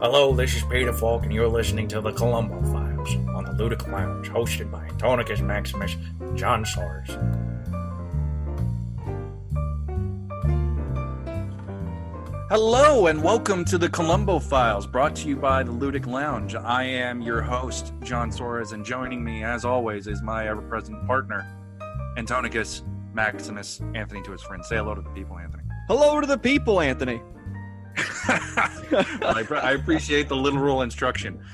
Hello, this is Peter Falk, and you're listening to the Columbo Files on the Ludic Lounge, hosted by Antonicus Maximus and John Soares. Hello, and welcome to the Columbo Files, brought to you by the Ludic Lounge. I am your host, John Soares, and joining me, as always, is my ever-present partner, Antonicus Maximus, Anthony to his friends. Say hello to the people, Anthony. Hello to the people, Anthony. I appreciate the literal instruction.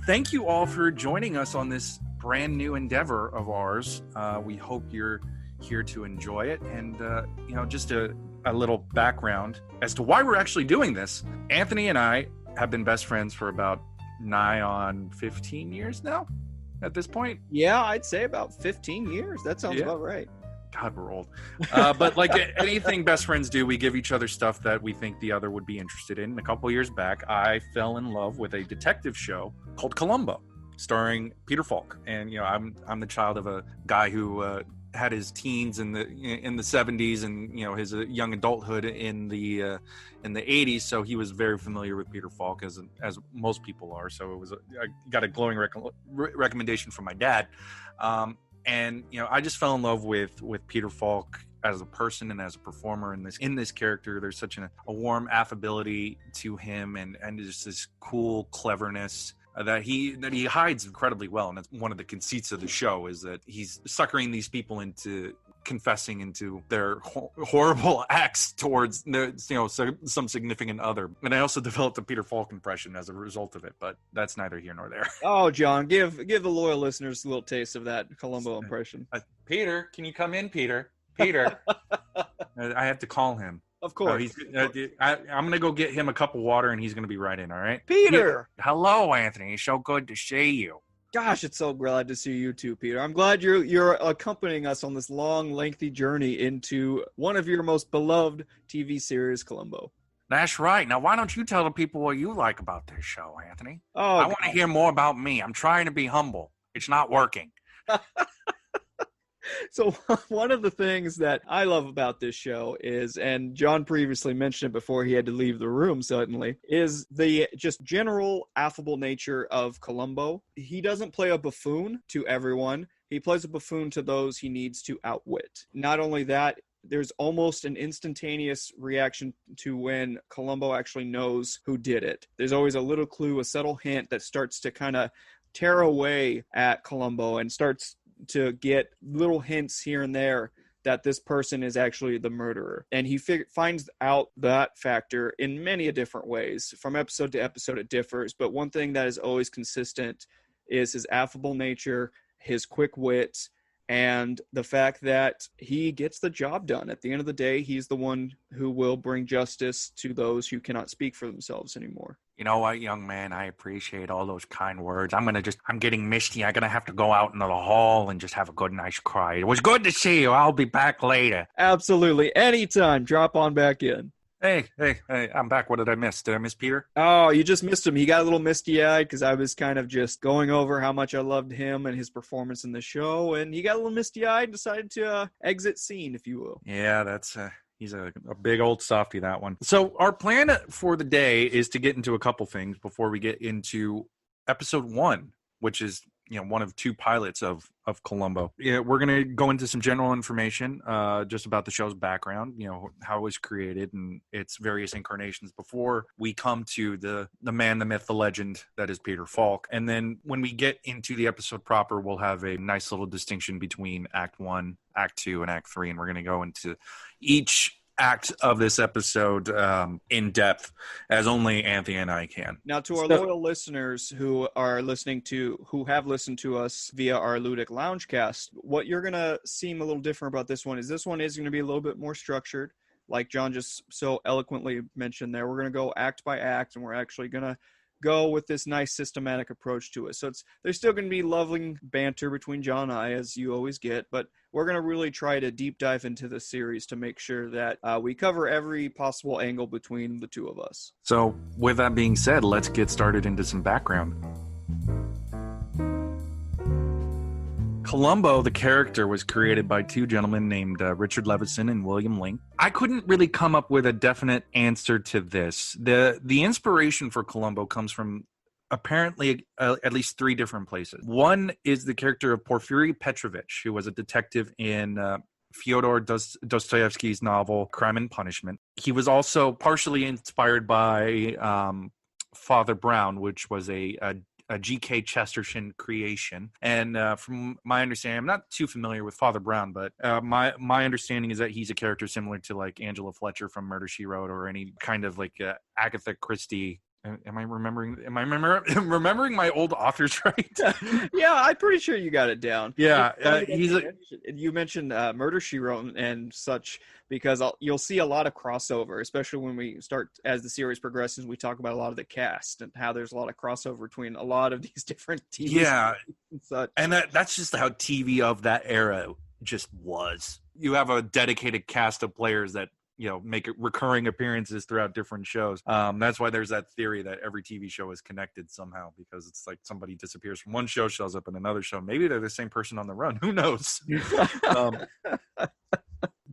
Thank you all for joining us on this brand new endeavor of ours. We hope you're here to enjoy it. And, just a little background as to why we're actually doing this. Anthony and I have been best friends for about nigh on 15 years now at this point. Yeah, I'd say about 15 years. That sounds about right. God, we're old. But like anything best friends do, we give each other stuff that we think the other would be interested in. A couple years back, I fell in love with a detective show called Colombo, starring Peter Falk. And, I'm the child of a guy who had his teens in the 70s and, his young adulthood in the 80s. So he was very familiar with Peter Falk, as most people are. So I got a glowing recommendation from my dad. And I just fell in love with Peter Falk as a person and as a performer in this character. There's such a warm affability to him and just this cool cleverness that he hides incredibly well. And that's one of the conceits of the show, is that he's suckering these people into confessing into their horrible acts towards some significant other. And I also developed a Peter Falk impression as a result of it, but that's neither here nor there. Oh, John, give the loyal listeners a little taste of that Columbo impression. Peter, can you come in, Peter? Peter. I have to call him. Of course. I'm going to go get him a cup of water, and he's going to be right in, all right? Peter! Hello, Anthony. It's so good to see you. Gosh, it's so glad to see you too, Peter. I'm glad you're accompanying us on this long, lengthy journey into one of your most beloved TV series, Colombo. That's right. Now, why don't you tell the people what you like about this show, Anthony? Oh, I want to hear more about me. I'm trying to be humble. It's not working. So one of the things that I love about this show is, and John previously mentioned it before he had to leave the room suddenly, is the just general affable nature of Columbo. He doesn't play a buffoon to everyone. He plays a buffoon to those he needs to outwit. Not only that, there's almost an instantaneous reaction to when Columbo actually knows who did it. There's always a little clue, a subtle hint that starts to kind of tear away at Columbo and starts to get little hints here and there that this person is actually the murderer. And he finds out that factor in many different ways. From episode to episode, it differs. But one thing that is always consistent is his affable nature, his quick wit, and the fact that he gets the job done. At the end of the day, he's the one who will bring justice to those who cannot speak for themselves anymore. You know what, young man? I appreciate all those kind words. I'm getting misty. I'm going to have to go out into the hall and just have a good, nice cry. It was good to see you. I'll be back later. Absolutely. Anytime. Drop on back in. Hey, I'm back. What did I miss? Did I miss Peter? Oh, you just missed him. He got a little misty-eyed because I was kind of just going over how much I loved him and his performance in the show, and he got a little misty-eyed and decided to exit scene, if you will. Yeah, that's... He's a big old softy, that one. So our plan for the day is to get into a couple things before we get into episode 1, which is one of 2 pilots of Columbo. Yeah, we're going to go into some general information just about the show's background, how it was created and its various incarnations before we come to the man, the myth, the legend that is Peter Falk. And then when we get into the episode proper, we'll have a nice little distinction between Act 1, Act 2, and Act 3. And we're going to go into each act of this episode in depth, as only Anthony and I can. Now, to our loyal listeners who have listened to us via our Ludic Lounge cast, what you're going to seem a little different about this one is going to be a little bit more structured. Like John just so eloquently mentioned there, we're going to go act by act, and we're actually going to go with this nice systematic approach to it. So there's still going to be lovely banter between John and I, as you always get, but we're going to really try to deep dive into this series to make sure that we cover every possible angle between the two of us. So with that being said, let's get started into some background. Colombo, the character, was created by two gentlemen named Richard Levison and William Link. I couldn't really come up with a definite answer to this. The inspiration for Colombo comes from apparently at least three different places. One is the character of Porfiry Petrovich, who was a detective in Fyodor Dostoevsky's novel Crime and Punishment. He was also partially inspired by Father Brown, which was a G.K. Chesterton creation. And from my understanding, I'm not too familiar with Father Brown, but my understanding is that he's a character similar to like Angela Fletcher from Murder, She Wrote, or any kind of like Agatha Christie. Am I remembering my old authors right? Yeah, I'm pretty sure you got it down. Yeah, you mentioned Murder, She Wrote and such, because you'll see a lot of crossover, especially when we start, as the series progresses, we talk about a lot of the cast and how there's a lot of crossover between a lot of these different TV and such. And that's just how TV of that era just was. You have a dedicated cast of players that make recurring appearances throughout different shows. That's why there's that theory that every TV show is connected somehow, because it's like somebody disappears from one show, shows up in another show. Maybe they're the same person on the run. Who knows?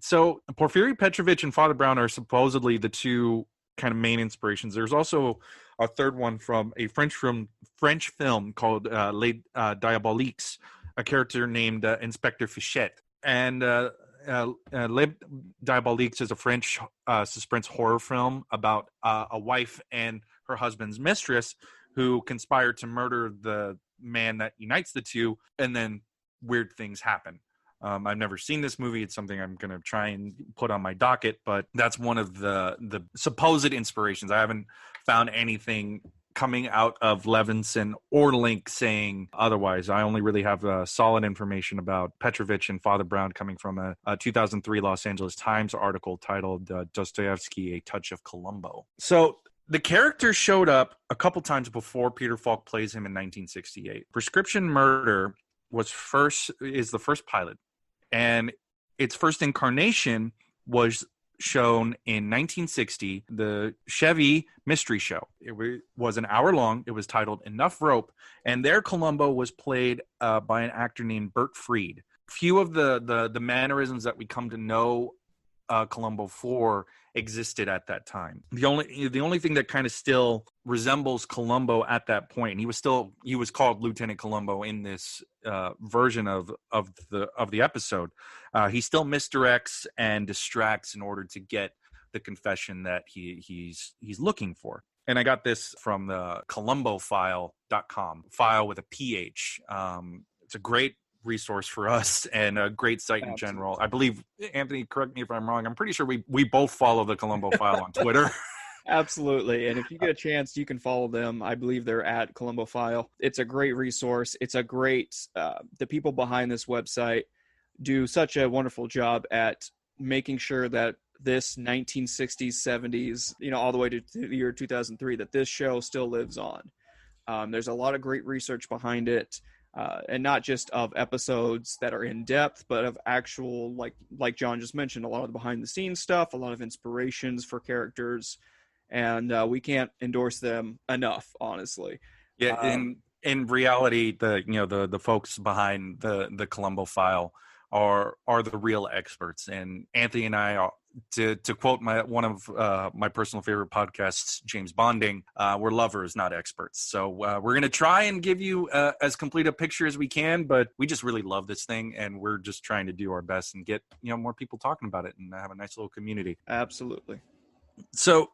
So Porfiry Petrovich and Father Brown are supposedly the two kind of main inspirations. There's also a third one from a French film called Les Diaboliques, a character named Inspector Fichette. And Les Diaboliques is a French suspense horror film about a wife and her husband's mistress who conspire to murder the man that unites the two, and then weird things happen. I've never seen this movie. It's something I'm going to try and put on my docket, but that's one of the supposed inspirations. I haven't found anything coming out of Levinson or Link saying otherwise. I only really have solid information about Petrovich and Father Brown coming from a 2003 Los Angeles Times article titled Dostoevsky, A Touch of Colombo. So the character showed up a couple times before Peter Falk plays him in 1968. Prescription Murder is the first pilot, and its first incarnation was shown in 1960, the Chevy Mystery Show. It was an hour long. It was titled Enough Rope, and there Colombo was played by an actor named Bert Freed. Few of the mannerisms that we come to know Colombo for existed at that time. The only thing that kind of still resembles Colombo at that point, and he was called Lieutenant Colombo in this version of the episode. He still misdirects and distracts in order to get the confession that he's looking for. And I got this from the ColumboFile.com, file with a PH. It's a great resource for us and a great site in general. I believe, Anthony, correct me if I'm wrong, I'm pretty sure we both follow the Columbo File on Twitter. Absolutely. And if you get a chance, you can follow them. I believe they're at Columbo File. It's a great resource. It's a great, the people behind this website do such a wonderful job at making sure that this 1960s, 70s, all the way to the year 2003, that this show still lives on. There's a lot of great research behind it. And not just of episodes that are in depth, but of actual, like John just mentioned, a lot of the behind the scenes stuff, a lot of inspirations for characters, and we can't endorse them enough, honestly. Yeah, in reality, the folks behind the Columbo File are the real experts, and Anthony and I are, to quote one of my personal favorite podcasts, James Bonding, we're lovers, not experts. So we're going to try and give you as complete a picture as we can, but we just really love this thing, and we're just trying to do our best and get more people talking about it and have a nice little community. Absolutely. So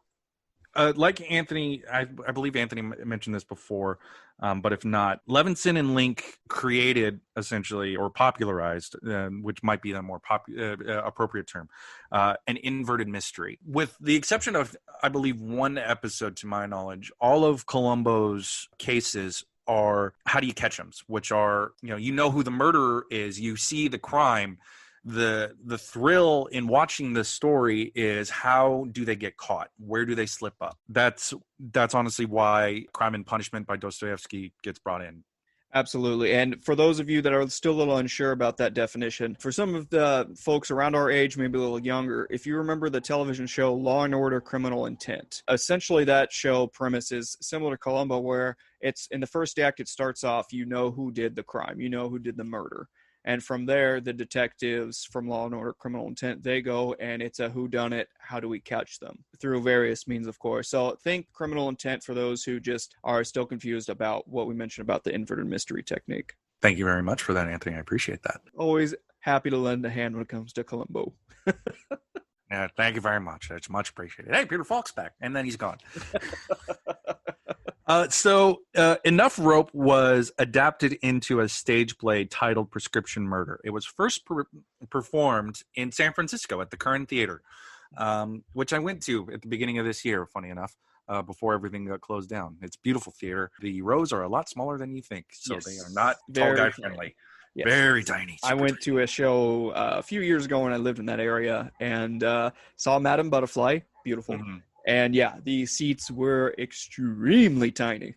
like Anthony, I believe Anthony mentioned this before, but if not, Levinson and Link created essentially, or popularized, which might be the more appropriate term, an inverted mystery. With the exception of, I believe, one episode, to my knowledge, all of Columbo's cases are how do you catch them, which are, who the murderer is, you see the crime. The thrill in watching the story is how do they get caught? Where do they slip up? That's honestly why Crime and Punishment by Dostoevsky gets brought in. Absolutely. And for those of you that are still a little unsure about that definition, for some of the folks around our age, maybe a little younger, if you remember the television show Law & Order: Criminal Intent, essentially that show premise is similar to Columbo, where it's in the first act, it starts off, who did the crime, who did the murder. And from there, the detectives from Law & Order Criminal Intent, they go, and it's a whodunit. How do we catch them? Through various means, of course. So think Criminal Intent for those who just are still confused about what we mentioned about the inverted mystery technique. Thank you very much for that, Anthony. I appreciate that. Always happy to lend a hand when it comes to Columbo. Yeah, thank you very much. That's much appreciated. Hey, Peter Falk's back. And then he's gone. So Enough Rope was adapted into a stage play titled Prescription Murder. It was first performed in San Francisco at the Current Theater, which I went to at the beginning of this year, funny enough, before everything got closed down. It's beautiful theater. The rows are a lot smaller than you think, so Yes. they are not Very tall guy tiny. friendly. Yes. Very tiny. I went to a show a few years ago when I lived in that area and saw Madame Butterfly. Beautiful. Mhm. And yeah, the seats were extremely tiny.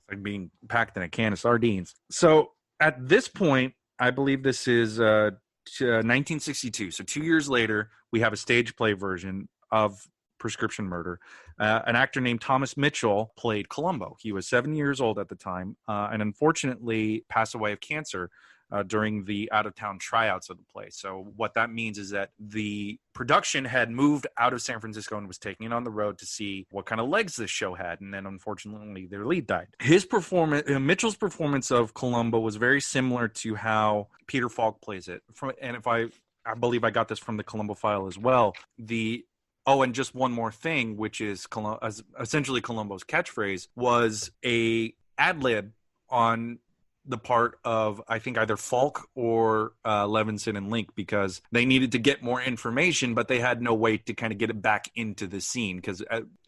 Like being packed in a can of sardines. So at this point, I believe this is 1962. So 2 years later, we have a stage play version of Prescription Murder. An actor named Thomas Mitchell played Colombo. He was 7 years old at the time and unfortunately passed away of cancer during the out-of-town tryouts of the play. So what that means is that the production had moved out of San Francisco and was taking it on the road to see what kind of legs this show had. And then unfortunately, their lead died. His performance, Mitchell's performance of Columbo was very similar to how Peter Falk plays it. And if I believe I got this from the Columbo file as well. And just one more thing, which is essentially Columbo's catchphrase, was a ad-lib on the part of, I think, either Falk or Levinson and Link, because they needed to get more information, but they had no way to kind of get it back into the scene. Because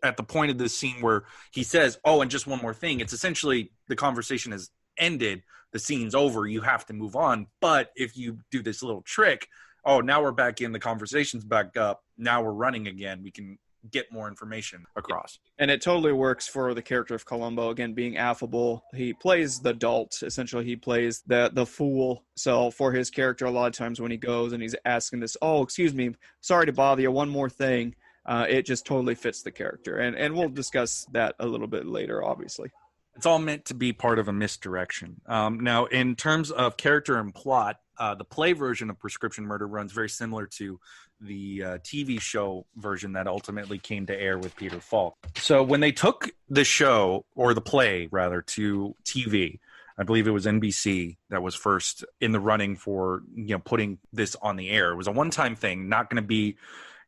at the point of the scene where he says, and just one more thing, it's essentially the conversation has ended, the scene's over, you have to move on. But if you do this little trick, now we're back in, the conversation's back up, now we're running again, we can get more information across. And it totally works for the character of Columbo, again, being affable. He plays the dolt. Essentially, he plays the fool. So for his character, a lot of times when he goes and he's asking this, excuse me, sorry to bother you, one more thing, it just totally fits the character. And we'll discuss that a little bit later, obviously. It's all meant to be part of a misdirection. Now, in terms of character and plot, the play version of Prescription Murder runs very similar to the TV show version that ultimately came to air with Peter Falk. So when they took the show, or the play rather, to TV, I believe it was NBC that was first in the running for putting this on the air. It was a one-time thing, not going to be,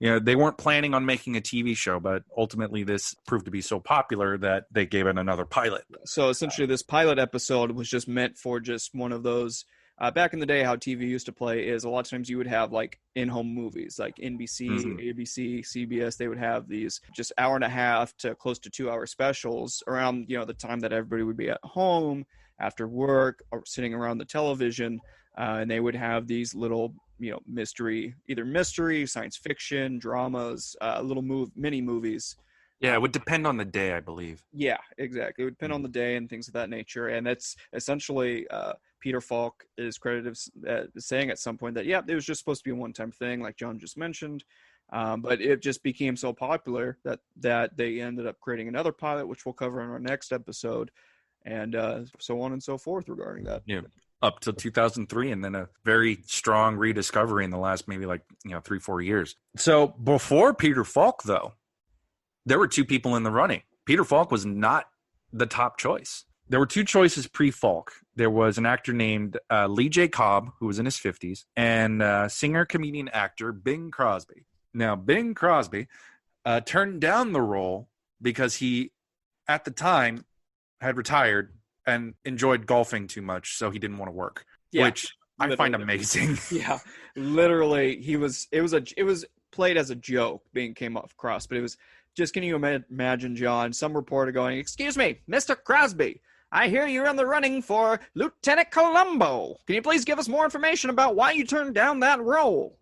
they weren't planning on making a TV show, but ultimately this proved to be so popular that they gave it another pilot. So essentially this pilot episode was just meant for just one of those. Back in the day, how TV used to play is a lot of times you would have like in-home movies, like NBC, ABC, CBS. They would have these just hour and a half to close to 2 hour specials around, the time that everybody would be at home after work or sitting around the television. And they would have these little, mystery, science fiction, dramas, mini movies. Yeah, it would depend on the day, I believe. Yeah, exactly. It would depend on the day and things of that nature. And that's essentially Peter Falk is credited saying at some point that, it was just supposed to be a one-time thing, like John just mentioned. But it just became so popular that they ended up creating another pilot, which we'll cover in our next episode, and so on and so forth regarding that. Yeah, up till 2003, and then a very strong rediscovery in the last maybe 3-4 years. So before Peter Falk, though, there were two people in the running. Peter Falk was not the top choice. There were two choices pre-Falk. There was an actor named Lee J. Cobb, who was in his 50s, and singer, comedian, actor Bing Crosby. Now, Bing Crosby turned down the role because he, at the time, had retired and enjoyed golfing too much, so he didn't want to work, which I find amazing. Yeah, literally, it was played as a joke, being came across, but it was just, can you imagine, John, some reporter going, "Excuse me, Mr. Crosby, I hear you're in the running for Lieutenant Colombo. Can you please give us more information about why you turned down that role?"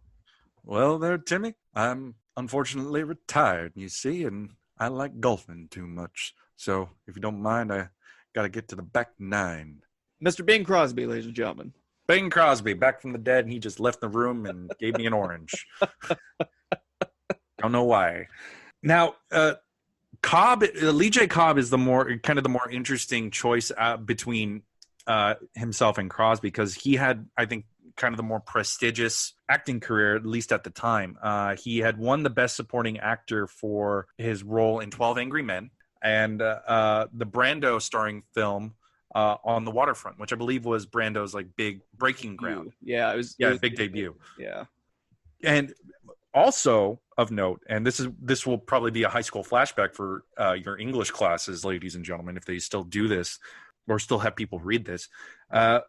Well, there, Timmy, I'm unfortunately retired, you see, and I like golfing too much. So if you don't mind, I got to get to the back nine. Mr. Bing Crosby, ladies and gentlemen. Bing Crosby, back from the dead, and he just left the room and gave me an orange. Don't know why. Now, Lee J. Cobb is the more interesting choice between himself and Crosby, because he had, I think, kind of the more prestigious acting career, at least at the time. He had won the Best Supporting Actor for his role in 12 Angry Men and the Brando starring film On the Waterfront, which I believe was Brando's like big breaking ground. Yeah, it was big debut. Yeah. And also of note, and this will probably be a high school flashback for your English classes, ladies and gentlemen, if they still do this or still have people read this.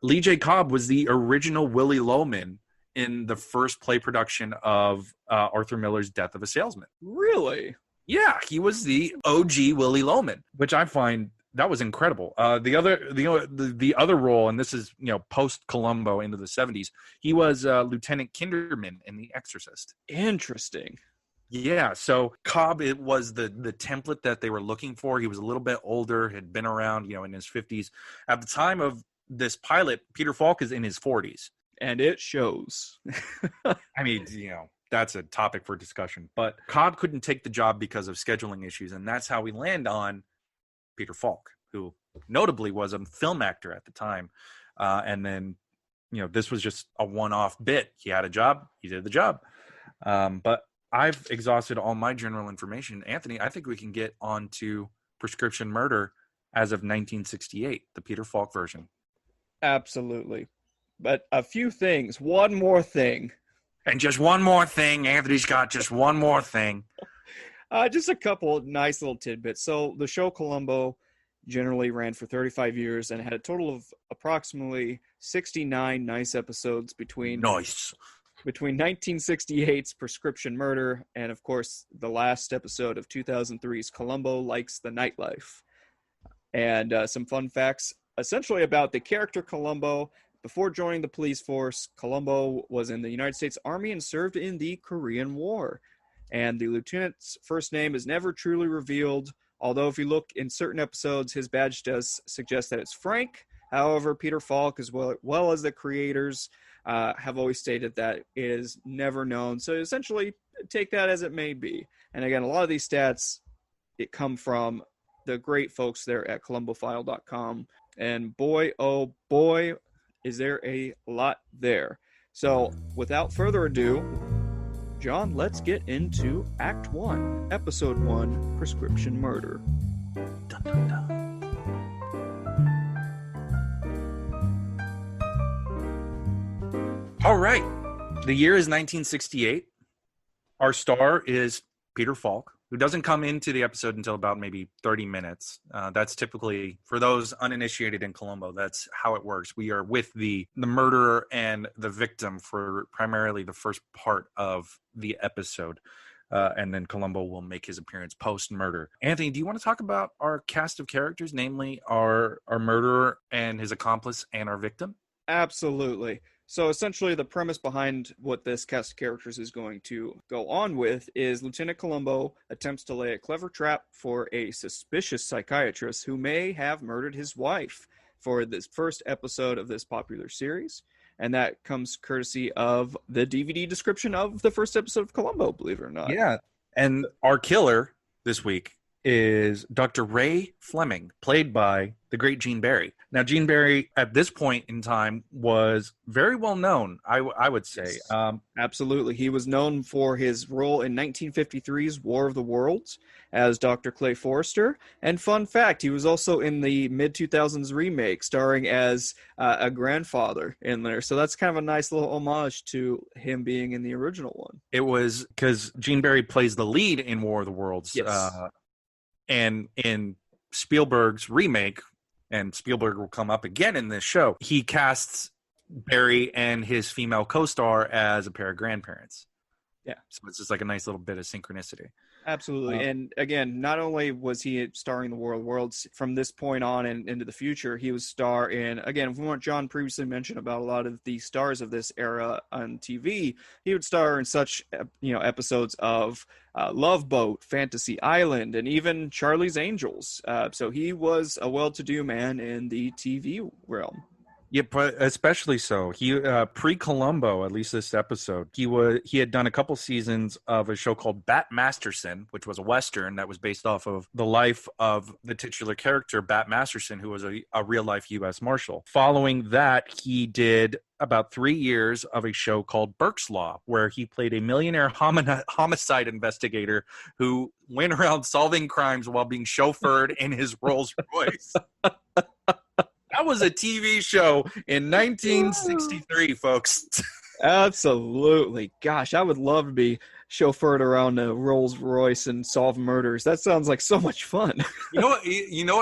Lee J. Cobb was the original Willie Loman in the first play production of Arthur Miller's Death of a Salesman. Really? Yeah, he was the OG Willie Loman, which I find that was incredible. The other role, and this is post Colombo into the 70s, he was Lieutenant Kinderman in The Exorcist. Interesting. Yeah, so Cobb, it was the template that they were looking for. He was a little bit older, had been around, in his 50s. At the time of this pilot, Peter Falk is in his 40s. And it shows. I mean, that's a topic for discussion. But Cobb couldn't take the job because of scheduling issues, and that's how we land on Peter Falk, who notably was a film actor at the time. And then, this was just a one-off bit. He had a job. He did the job. But I've exhausted all my general information. Anthony, I think we can get on to Prescription Murder as of 1968, the Peter Falk version. Absolutely. But a few things. One more thing. And just one more thing. Anthony's got just one more thing. Just a couple nice little tidbits. So the show Columbo generally ran for 35 years and had a total of approximately 69 nice episodes between 1968's Prescription Murder and, of course, the last episode of 2003's Colombo Likes the Nightlife. And some fun facts essentially about the character Colombo. Before joining the police force, Colombo was in the United States Army and served in the Korean War. And the lieutenant's first name is never truly revealed, although if you look in certain episodes, his badge does suggest that it's Frank. However, Peter Falk, as well as the creators, have always stated that it is never known. So essentially, take that as it may be. And again, a lot of these stats come from the great folks there at ColumboFile.com. And boy, oh boy, is there a lot there. So without further ado, John, let's get into Act 1, Episode 1, Prescription Murder. Dun, dun, dun. All right. The year is 1968. Our star is Peter Falk, who doesn't come into the episode until about maybe 30 minutes. That's typically, for those uninitiated in Colombo, that's how it works. We are with the murderer and the victim for primarily the first part of the episode. And then Colombo will make his appearance post-murder. Anthony, do you want to talk about our cast of characters, namely our murderer and his accomplice and our victim? Absolutely. So essentially the premise behind what this cast of characters is going to go on with is Lieutenant Colombo attempts to lay a clever trap for a suspicious psychiatrist who may have murdered his wife for this first episode of this popular series. And that comes courtesy of the DVD description of the first episode of Colombo, believe it or not. Yeah. And our killer this week is Dr. Ray Fleming, played by the great Gene Barry. Now, Gene Barry, at this point in time, was very well known, I would say. Absolutely. He was known for his role in 1953's War of the Worlds as Dr. Clay Forrester. And fun fact, he was also in the mid-2000s remake, starring as a grandfather in there. So that's kind of a nice little homage to him being in the original one. It was because Gene Barry plays the lead in War of the Worlds. Yes. And in Spielberg's remake, and Spielberg will come up again in this show, he casts Barry and his female co-star as a pair of grandparents. Yeah. So it's just like a nice little bit of synchronicity. Absolutely. And again, not only was he starring in the War of the Worlds, from this point on and into the future, he was star in, again, from what John previously mentioned about a lot of the stars of this era on TV, he would star in such, episodes of Love Boat, Fantasy Island, and even Charlie's Angels. So he was a well-to-do man in the TV realm. Yeah, but especially so. He pre-Columbo, at least this episode, he had done a couple seasons of a show called Bat Masterson, which was a Western that was based off of the life of the titular character, Bat Masterson, who was a real-life U.S. Marshal. Following that, he did about 3 years of a show called Burke's Law, where he played a millionaire homicide investigator who went around solving crimes while being chauffeured in his Rolls Royce. That was a TV show in 1963, folks. Absolutely. Gosh, I would love to be chauffeured around a Rolls Royce and solve murders. That sounds like so much fun. You know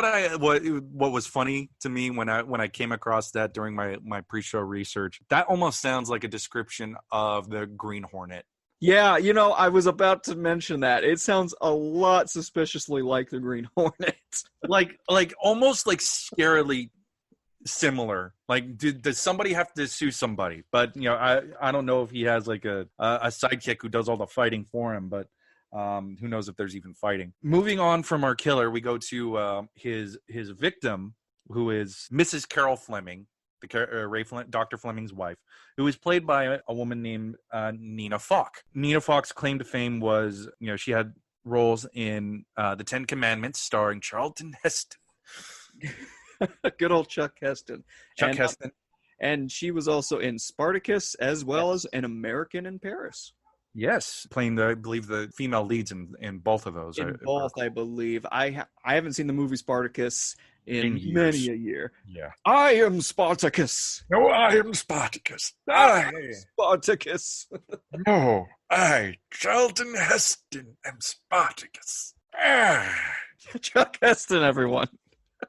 what was funny to me when I came across that during my pre-show research? That almost sounds like a description of the Green Hornet. Yeah, I was about to mention that. It sounds a lot suspiciously like the Green Hornet. like almost like scarily similar. Like, does somebody have to sue somebody? But I don't know if he has like a sidekick who does all the fighting for him, but who knows if there's even fighting. Moving on from our killer, we go to his victim, who is Mrs. Carroll Fleming, Dr. Fleming's wife, who is played by a woman named Nina Falk. Nina Falk's claim to fame was, she had roles in The Ten Commandments starring Charlton Heston. Good old Chuck Heston. Heston. And she was also in Spartacus as well as An American in Paris. Yes, playing I believe the female leads in both of those. In both, I believe. I haven't seen the movie Spartacus in many a year. Yeah. I am Spartacus. No, I am Spartacus. Spartacus. No, I, Charlton Heston, am Spartacus. Chuck Heston, everyone.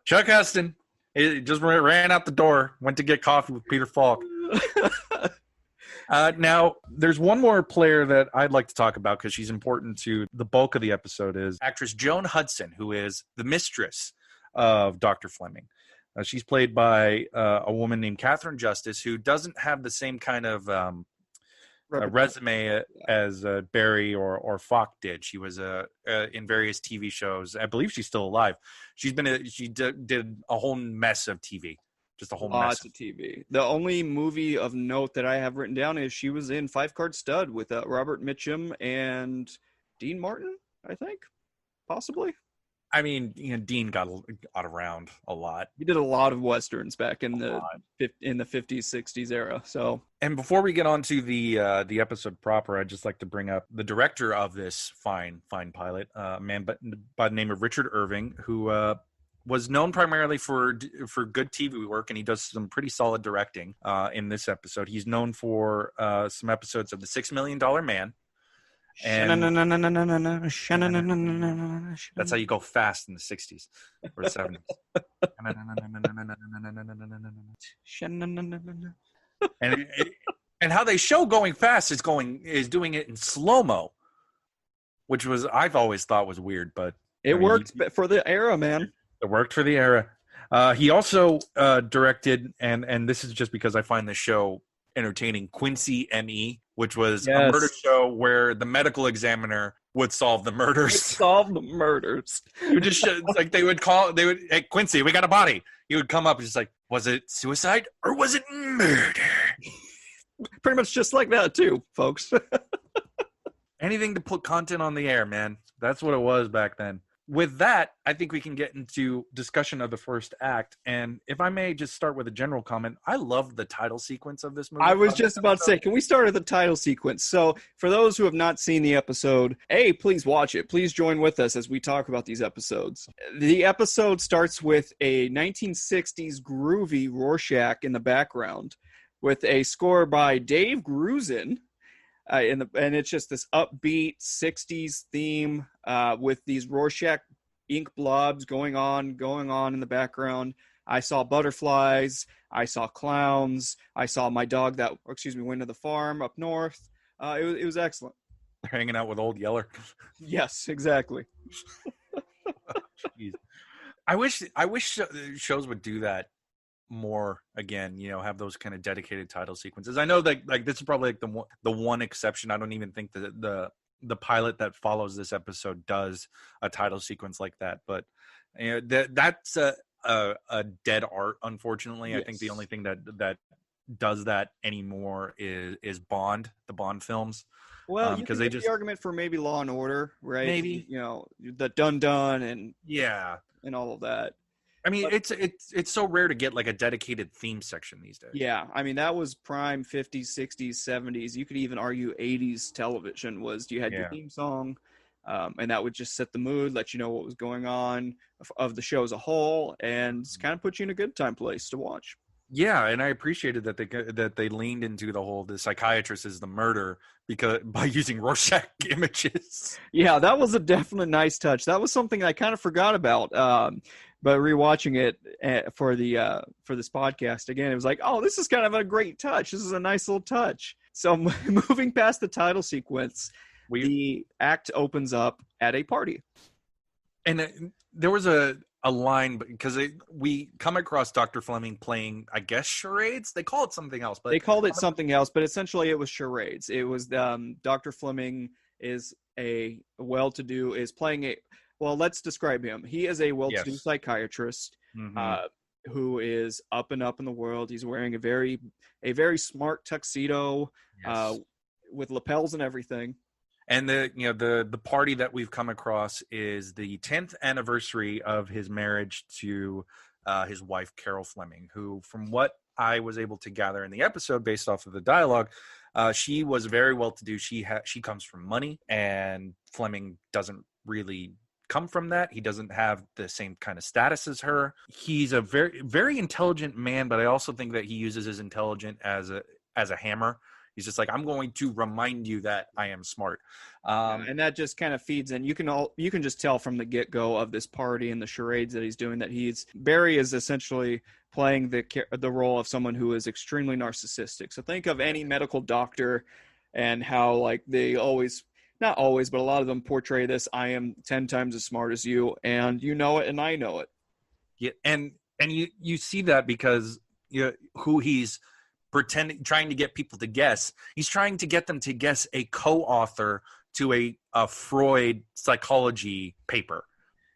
Chuck Heston. He just ran out the door, went to get coffee with Peter Falk. Now, there's one more player that I'd like to talk about because she's important to the bulk of the episode, is actress Joan Hudson, who is the mistress of Dr. Fleming. She's played by a woman named Catherine Justice, who doesn't have the same kind of resume as Barry or Falk did. She was in various TV shows. I believe she's still alive. She did a whole mess of TV. Just a whole mess of TV. The only movie of note that I have written down is she was in Five Card Stud with Robert Mitchum and Dean Martin, I think, possibly. I mean, Dean got around a lot. He did a lot of westerns back in the 50s, 60s era. So, and before we get on to the episode proper, I'd just like to bring up the director of this fine pilot, a man by the name of Richard Irving, who was known primarily for good TV work, and he does some pretty solid directing in this episode. He's known for some episodes of The $6 Million Man. And that's how you go fast in the 60s or 70s. And how they show going fast is doing it in slow-mo, which was I've always thought was weird, but it worked for the era, man. It worked for the era. He also directed, and this is just because I find the show entertaining, Quincy M.E., which was a murder show where the medical examiner would solve the murders. You would just hey, Quincy, we got a body. He would come up and just like, was it suicide or was it murder? Pretty much just like that too, folks. Anything to put content on the air, man. That's what it was back then. With that, I think we can get into discussion of the first act. And if I may just start with a general comment, I love the title sequence of this movie. I was just about to say, can we start at the title sequence? So for those who have not seen the episode, please watch it. Please join with us as we talk about these episodes. The episode starts with a 1960s groovy Rorschach in the background with a score by Dave Grusin. And it's just this upbeat 60s theme with these Rorschach ink blobs going on in the background. I saw butterflies. I saw clowns. I saw my dog went to the farm up north. It was excellent. Hanging out with Old Yeller. Yes, exactly. Jeez. I wish shows would do that more again, have those kind of dedicated title sequences. I know that like this is probably like the one exception. I don't even think that the pilot that follows this episode does a title sequence like that, but that's a dead art, unfortunately. Yes. I think the only thing that does that anymore is Bond, the Bond films. Well, you Because can they make just the argument for maybe Law and Order, right? maybe The Dun Dun and all of that. I mean, But it's so rare to get like a dedicated theme section these days. yeah, I mean that was prime 50s, 60s, 70s. You could even argue 80s television was you had your theme song, and that would just set the mood, let you know what was going on of the show as a whole, and kind of put you in a good time place to watch. Yeah, and I appreciated that they leaned into the psychiatrist is the murder because by using Rorschach images. Yeah, that was a definite nice touch. That was something I kind of forgot about. But rewatching it for this podcast again, it was like, oh, this is kind of a great touch. This is a nice little touch. So moving past the title sequence, the act opens up at a party. And there was a line because we come across Dr. Fleming playing, I guess, charades. They call it something else, but they called it something else. But essentially, it was charades. It was Dr. Fleming is playing a. Well, let's describe him. He is a well-to-do psychiatrist who is up and up in the world. He's wearing a very smart tuxedo with lapels and everything. And the party that we've come across is the 10th anniversary of his marriage to his wife, Carroll Fleming, who, from what I was able to gather in the episode based off of the dialogue, she was very well-to-do. She comes from money, and Fleming doesn't really come from that. He doesn't have the same kind of status as her. He's a very, very intelligent man, but I also think that he uses his intelligence as a hammer. He's just like, I'm going to remind you that I am smart. And that just kind of feeds in. You can just tell from the get-go of this party and the charades that he's doing that Barry is essentially playing the role of someone who is extremely narcissistic. So think of any medical doctor and how like they always, not always, but a lot of them portray this, I am 10 times as smart as you, and you know it and I know it. Yeah, and you see that because who he's trying to get people to guess. He's trying to get them to guess a co-author to a Freud psychology paper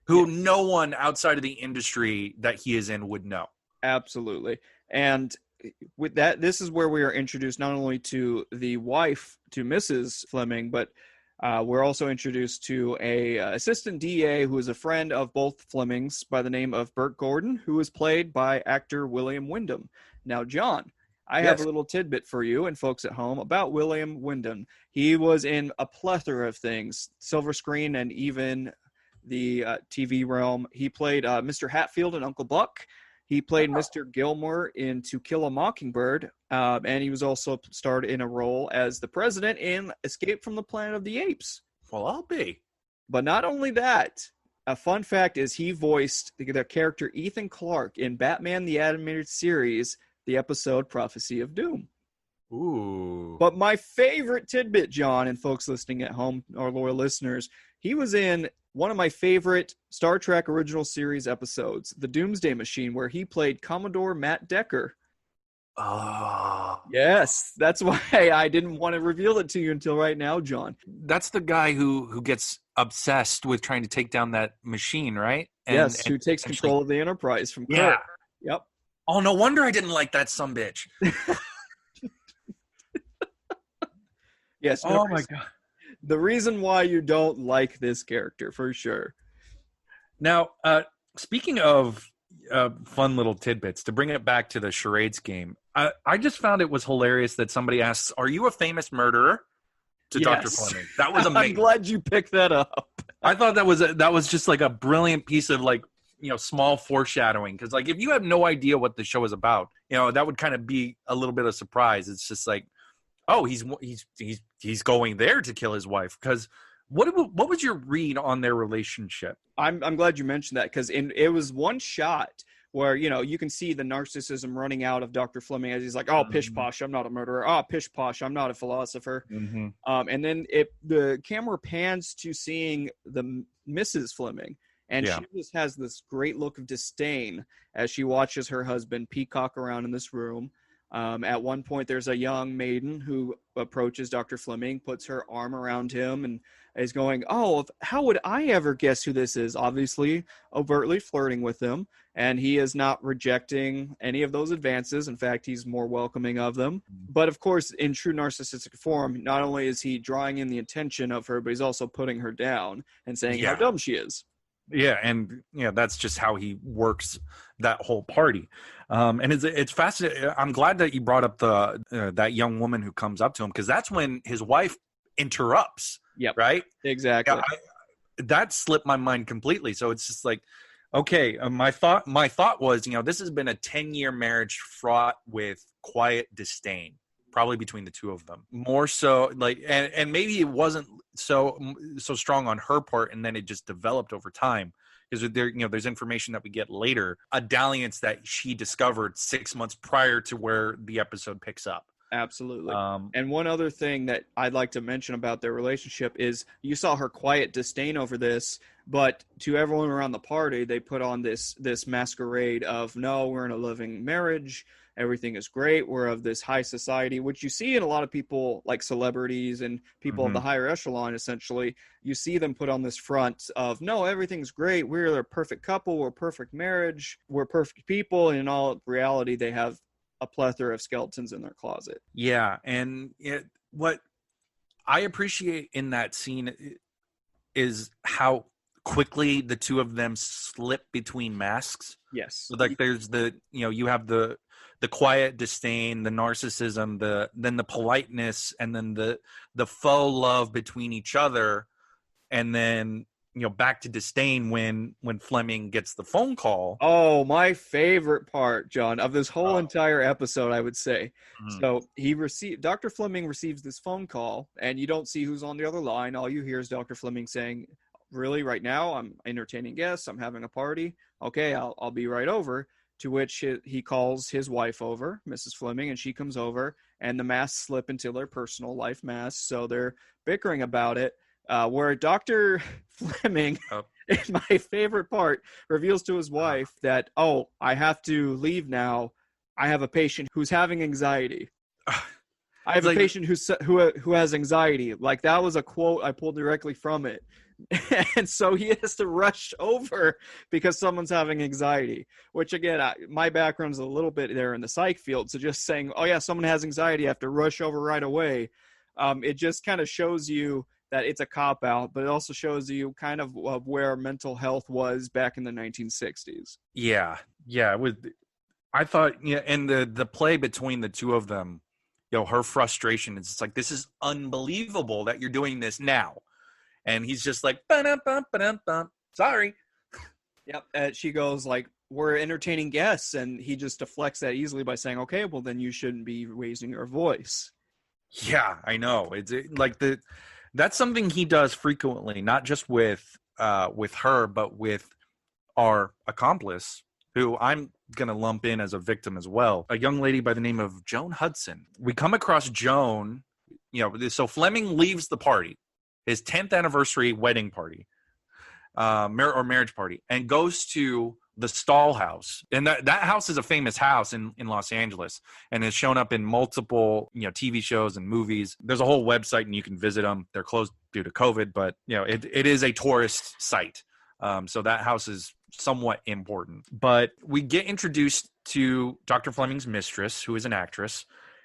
who no one outside of the industry that he is in would know. Absolutely. And with that, this is where we are introduced not only to the wife, to Mrs. Fleming, but we're also introduced to a assistant DA who is a friend of both Flemings by the name of Bert Gordon, who is played by actor William Windham. Now, John, I have a little tidbit for you and folks at home about William Windham. He was in a plethora of things, silver screen and even the TV realm. He played Mr. Hatfield in Uncle Buck. He played Mr. Gilmore in To Kill a Mockingbird, and he was also starred in a role as the president in Escape from the Planet of the Apes. Well, I'll be. But not only that, a fun fact is he voiced the character Ethan Clarke in Batman the Animated Series, the episode Prophecy of Doom. Ooh. But my favorite tidbit, John, and folks listening at home, our loyal listeners, he was in one of my favorite Star Trek original series episodes, The Doomsday Machine, where he played Commodore Matt Decker. Oh. Yes, that's why I didn't want to reveal it to you until right now, John. That's the guy who gets obsessed with trying to take down that machine, right? Who takes control of the Enterprise from Kirk. Yeah. Yep. Oh, no wonder I didn't like that sumbitch. Yes. Oh, my God. The reason why you don't like this character, for sure. Now, speaking of fun little tidbits, to bring it back to the charades game, I just found it was hilarious that somebody asks, "Are you a famous murderer?" to Dr. Fleming. That was amazing. I'm glad you picked that up. I thought that was just like a brilliant piece of small foreshadowing, because like if you have no idea what the show is about, that would kind of be a little bit of surprise. It's just like, oh, he's going there to kill his wife. Because what was your read on their relationship? I'm glad you mentioned that, because it was one shot where you can see the narcissism running out of Dr. Fleming as he's like, oh, pish posh, I'm not a murderer. Oh, pish posh, I'm not a philosopher. Mm-hmm. And then the camera pans to seeing the Mrs. Fleming, and she just has this great look of disdain as she watches her husband peacock around in this room. At one point, there's a young maiden who approaches Dr. Fleming, puts her arm around him, and is going, oh, how would I ever guess who this is? Obviously, overtly flirting with him, and he is not rejecting any of those advances. In fact, he's more welcoming of them. But of course, in true narcissistic form, not only is he drawing in the attention of her, but he's also putting her down and saying how dumb she is. Yeah, and that's just how he works that whole party. And it's fascinating. I'm glad that you brought up the that young woman who comes up to him, because that's when his wife interrupts. Yep. Right? Exactly. Yeah, that slipped my mind completely. So it's just like, okay, my thought was, this has been a 10-year marriage fraught with quiet disdain, probably between the two of them. More so, like, and maybe it wasn't so strong on her part, and then it just developed over time. Because there's information that we get later, a dalliance that she discovered 6 months prior to where the episode picks up. Absolutely. And one other thing that I'd like to mention about their relationship is you saw her quiet disdain over this, but to everyone around the party, they put on this masquerade of, no, we're in a loving marriage. Everything is great. We're of this high society, which you see in a lot of people, like celebrities and people of the higher echelon, essentially. You see them put on this front of, no, everything's great. We're a perfect couple. We're a perfect marriage. We're perfect people. And in all reality, they have a plethora of skeletons in their closet. Yeah. And what I appreciate in that scene is how quickly the two of them slip between masks. Yes. So like there's you have the quiet disdain, the narcissism, then the politeness, and then the faux love between each other, and then back to disdain when Fleming gets the phone call. Oh, my favorite part, John, of this whole entire episode, I would say. So Dr. Fleming receives this phone call, and you don't see who's on the other line. All you hear is Dr. Fleming saying, really, right now, I'm entertaining guests. I'm having a party. Okay, I'll be right over. To which he calls his wife over, Mrs. Fleming, and she comes over, and the masks slip into their personal life masks. So they're bickering about it. Where Dr. Fleming, in my favorite part, reveals to his wife that, oh, I have to leave now. I have a patient who's having anxiety. I have a patient who has anxiety. Like, that was a quote I pulled directly from it. And so he has to rush over because someone's having anxiety, which, again, my background is a little bit there in the psych field. So just saying, oh, yeah, someone has anxiety, I have to rush over right away. It just kind of shows you that it's a cop-out, but it also shows you kind of where mental health was back in the 1960s. Yeah. It was, I thought, and the play between the two of them, her frustration is just like, this is unbelievable that you're doing this now. And he's just like, sorry. Yep. She goes like, we're entertaining guests. And he just deflects that easily by saying, okay, well, then you shouldn't be raising your voice. Yeah, I know. It's like that's something he does frequently, not just with her, but with our accomplice, who I'm going to lump in as a victim as well. A young lady by the name of Joan Hudson. We come across Joan, so Fleming leaves the party, his 10th anniversary wedding party, or marriage party, and goes to the Stall House. And that house is a famous house in Los Angeles and has shown up in multiple, TV shows and movies. There's a whole website and you can visit them. They're closed due to COVID, but it is a tourist site. So that house is somewhat important. But we get introduced to Dr. Fleming's mistress, who is an actress.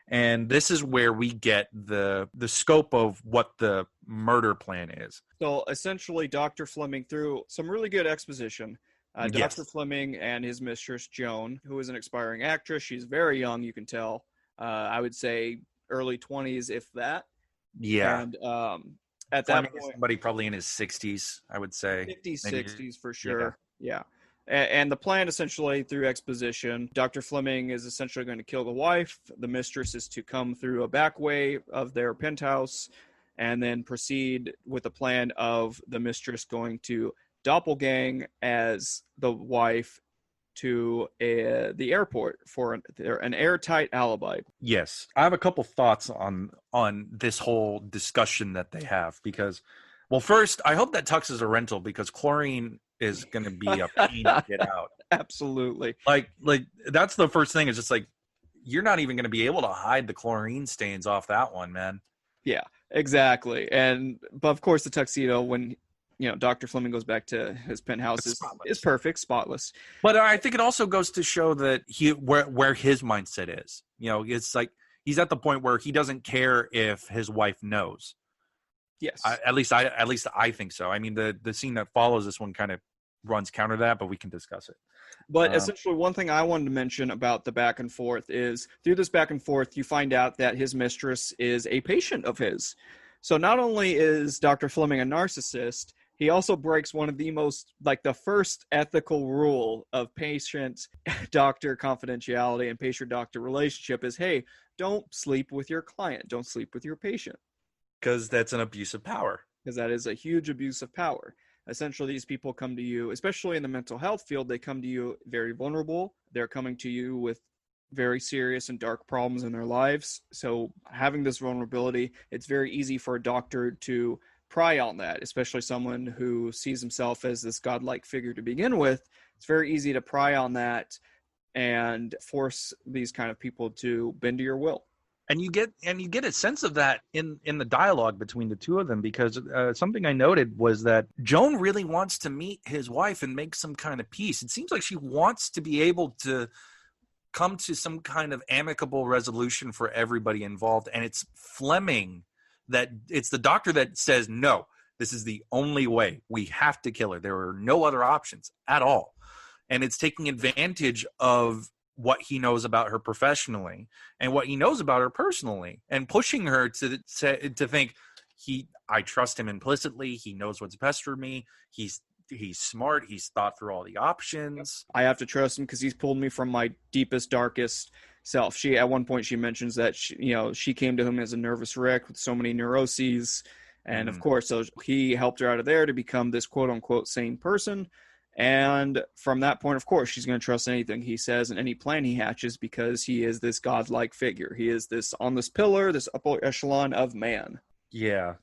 And this is where we get the scope of what the murder plan is. So essentially, Dr. Fleming, through some really good exposition, Dr. Fleming and his mistress, Joan, who is an aspiring actress. She's very young, you can tell. I would say early 20s, if that. Yeah. And at Fleming that point, somebody probably in his 60s, I would say. 50s, 60s for sure. Yeah. And the plan, essentially, through exposition, Dr. Fleming is essentially going to kill the wife. The mistress is to come through a back way of their penthouse and then proceed with the plan of the mistress going to doppelgang as the wife to the airport for an airtight alibi. Yes. I have a couple thoughts on this whole discussion that they have because, well, first, I hope that Tux is a rental because chlorine is going to be a pain to get out. Absolutely. Like that's the first thing is just like, you're not even going to be able to hide the chlorine stains off that one, man. Yeah. Exactly. But of course the tuxedo, when Dr. Fleming goes back to his penthouse, is perfect, spotless. But I think it also goes to show that where his mindset is. It's like he's at the point where he doesn't care if his wife knows. Yes. At least I think so. I mean, the scene that follows this one kind of runs counter to that, but we can discuss it. But essentially, one thing I wanted to mention about the back and forth is through this back and forth, you find out that his mistress is a patient of his. So not only is Dr. Fleming a narcissist, he also breaks one of the most, the first ethical rule of patient-doctor confidentiality and patient-doctor relationship is, hey, don't sleep with your client. Don't sleep with your patient. Because that's an abuse of power. Because that is a huge abuse of power. Essentially, these people come to you, especially in the mental health field, they come to you very vulnerable. They're coming to you with very serious and dark problems in their lives. So having this vulnerability, it's very easy for a doctor to pry on that, especially someone who sees himself as this godlike figure to begin with. It's very easy to pry on that and force these kind of people to bend to your will. And you get a sense of that in the dialogue between the two of them, because something I noted was that Joan really wants to meet his wife and make some kind of peace. It seems like she wants to be able to come to some kind of amicable resolution for everybody involved. And it's Fleming it's the doctor that says, no, this is the only way. We have to kill her. There are no other options at all. And it's taking advantage of what he knows about her professionally and what he knows about her personally, and pushing her to think I trust him implicitly. He knows what's best for me. He's smart. He's thought through all the options. I have to trust him because he's pulled me from my deepest, darkest self. At one point she mentions that she came to him as a nervous wreck with so many neuroses. And of course, so he helped her out of there to become this quote unquote sane person. And from that point, of course, she's going to trust anything he says and any plan he hatches, because he is this godlike figure. He is on this pillar, this upper echelon of man. Yeah.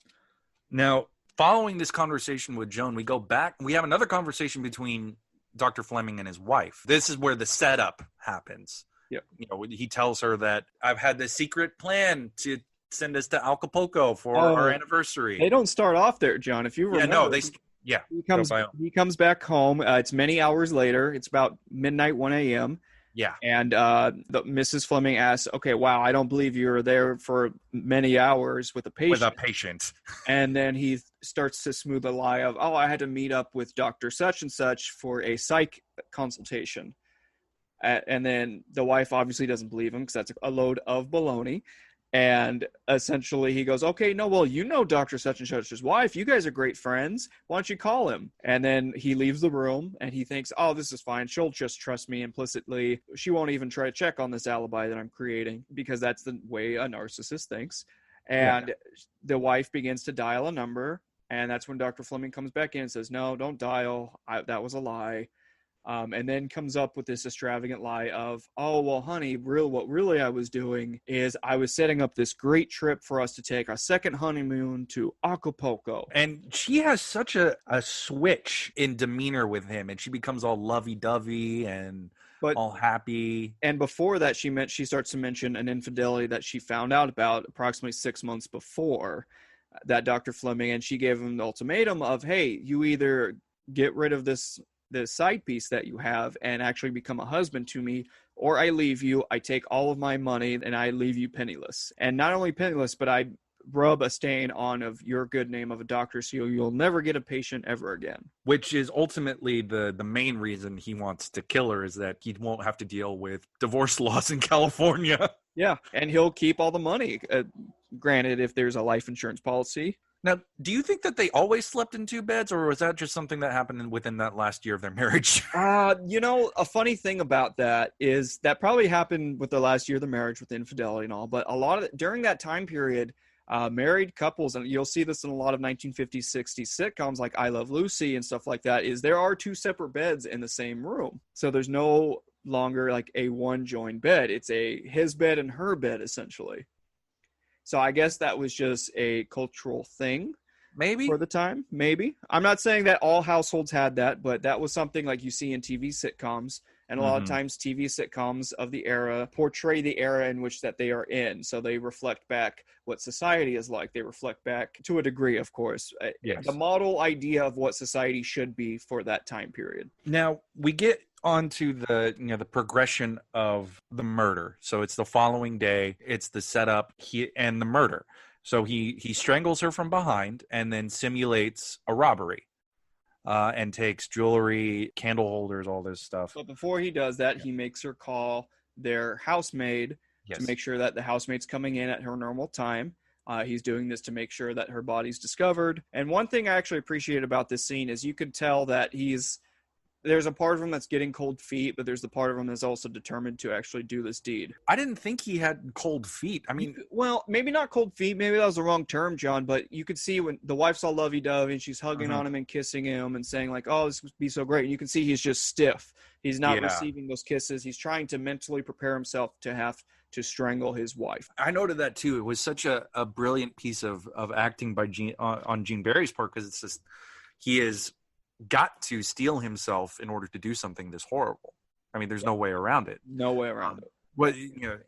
Now, following this conversation with Joan, we go back. We have another conversation between Dr. Fleming and his wife. This is where the setup happens. Yep. He tells her that I've had this secret plan to send us to Acapulco for our anniversary. They don't start off there, John. If you remember. Yeah, he comes back home. It's many hours later. It's about midnight, 1 a.m. Yeah. And Mrs. Fleming asks, okay, wow, I don't believe you were there for many hours with a patient. And then he starts to smooth the lie of, I had to meet up with Dr. Such and Such for a psych consultation. And then the wife obviously doesn't believe him because that's a load of baloney. And essentially he goes, okay, no, well, Dr. Such and Such's wife. You guys are great friends. Why don't you call him? And then he leaves the room and he thinks, this is fine. She'll just trust me implicitly. She won't even try to check on this alibi that I'm creating, because that's the way a narcissist thinks. And the wife begins to dial a number. And that's when Dr. Fleming comes back in and says, no, don't dial. That was a lie. And then comes up with this extravagant lie of, well, honey, what really I was doing is I was setting up this great trip for us to take our second honeymoon to Acapulco. And she has such a switch in demeanor with him, and she becomes all lovey-dovey and all happy. And before that, she starts to mention an infidelity that she found out about approximately 6 months before that Dr. Fleming, and she gave him the ultimatum of, hey, you either get rid of the side piece that you have and actually become a husband to me, or I leave you, I take all of my money, and I leave you penniless. And not only penniless, but I rub a stain on of your good name of a doctor, so you'll never get a patient ever again. Which is ultimately the main reason he wants to kill her, is that he won't have to deal with divorce laws in California. Yeah, and he'll keep all the money, granted, if there's a life insurance policy. Now, do you think that they always slept in two beds, or was that just something that happened within that last year of their marriage? A funny thing about that is that probably happened with the last year of the marriage with infidelity and all, but during that time period, married couples, and you'll see this in a lot of 1950s, 60s sitcoms like I Love Lucy and stuff like that, is there are two separate beds in the same room. So there's no longer like a one joined bed. It's his bed and her bed, essentially. So I guess that was just a cultural thing. Maybe. For the time. Maybe. I'm not saying that all households had that, but that was something like you see in TV sitcoms. And a lot of times TV sitcoms of the era portray the era in which that they are in. So they reflect back what society is like. They reflect back, to a degree, of course, the model idea of what society should be for that time period. Now, we get onto the progression of the murder. So it's the following day. It's the setup and the murder. So he strangles her from behind and then simulates a robbery. And takes jewelry, candle holders, all this stuff. But before he does that, he makes her call their housemaid to make sure that the housemaid's coming in at her normal time. He's doing this to make sure that her body's discovered. And one thing I actually appreciate about this scene is you could tell that there's a part of him that's getting cold feet, but there's the part of him that's also determined to actually do this deed. I didn't think he had cold feet. I mean, well, maybe not cold feet. Maybe that was the wrong term, John, but you could see when the wife's all lovey-dovey and she's hugging on him and kissing him and saying like, oh, this would be so great. And you can see he's just stiff. He's not receiving those kisses. He's trying to mentally prepare himself to have to strangle his wife. I noted that too. It was such a brilliant piece of acting by on Gene Barry's part, because it's just, he is got to steel himself in order to do something this horrible. I mean, there's no way around it. No way around it. Well,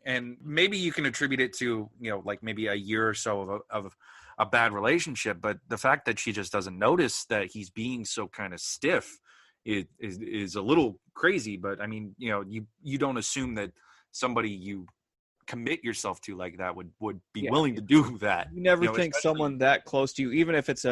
and maybe you can attribute it to, like maybe a year or so of a bad relationship, but the fact that she just doesn't notice that he's being so kind of stiff is a little crazy. But I mean, you don't assume that somebody you commit yourself to like that would be willing to do that. You never think someone that close to you, even if it's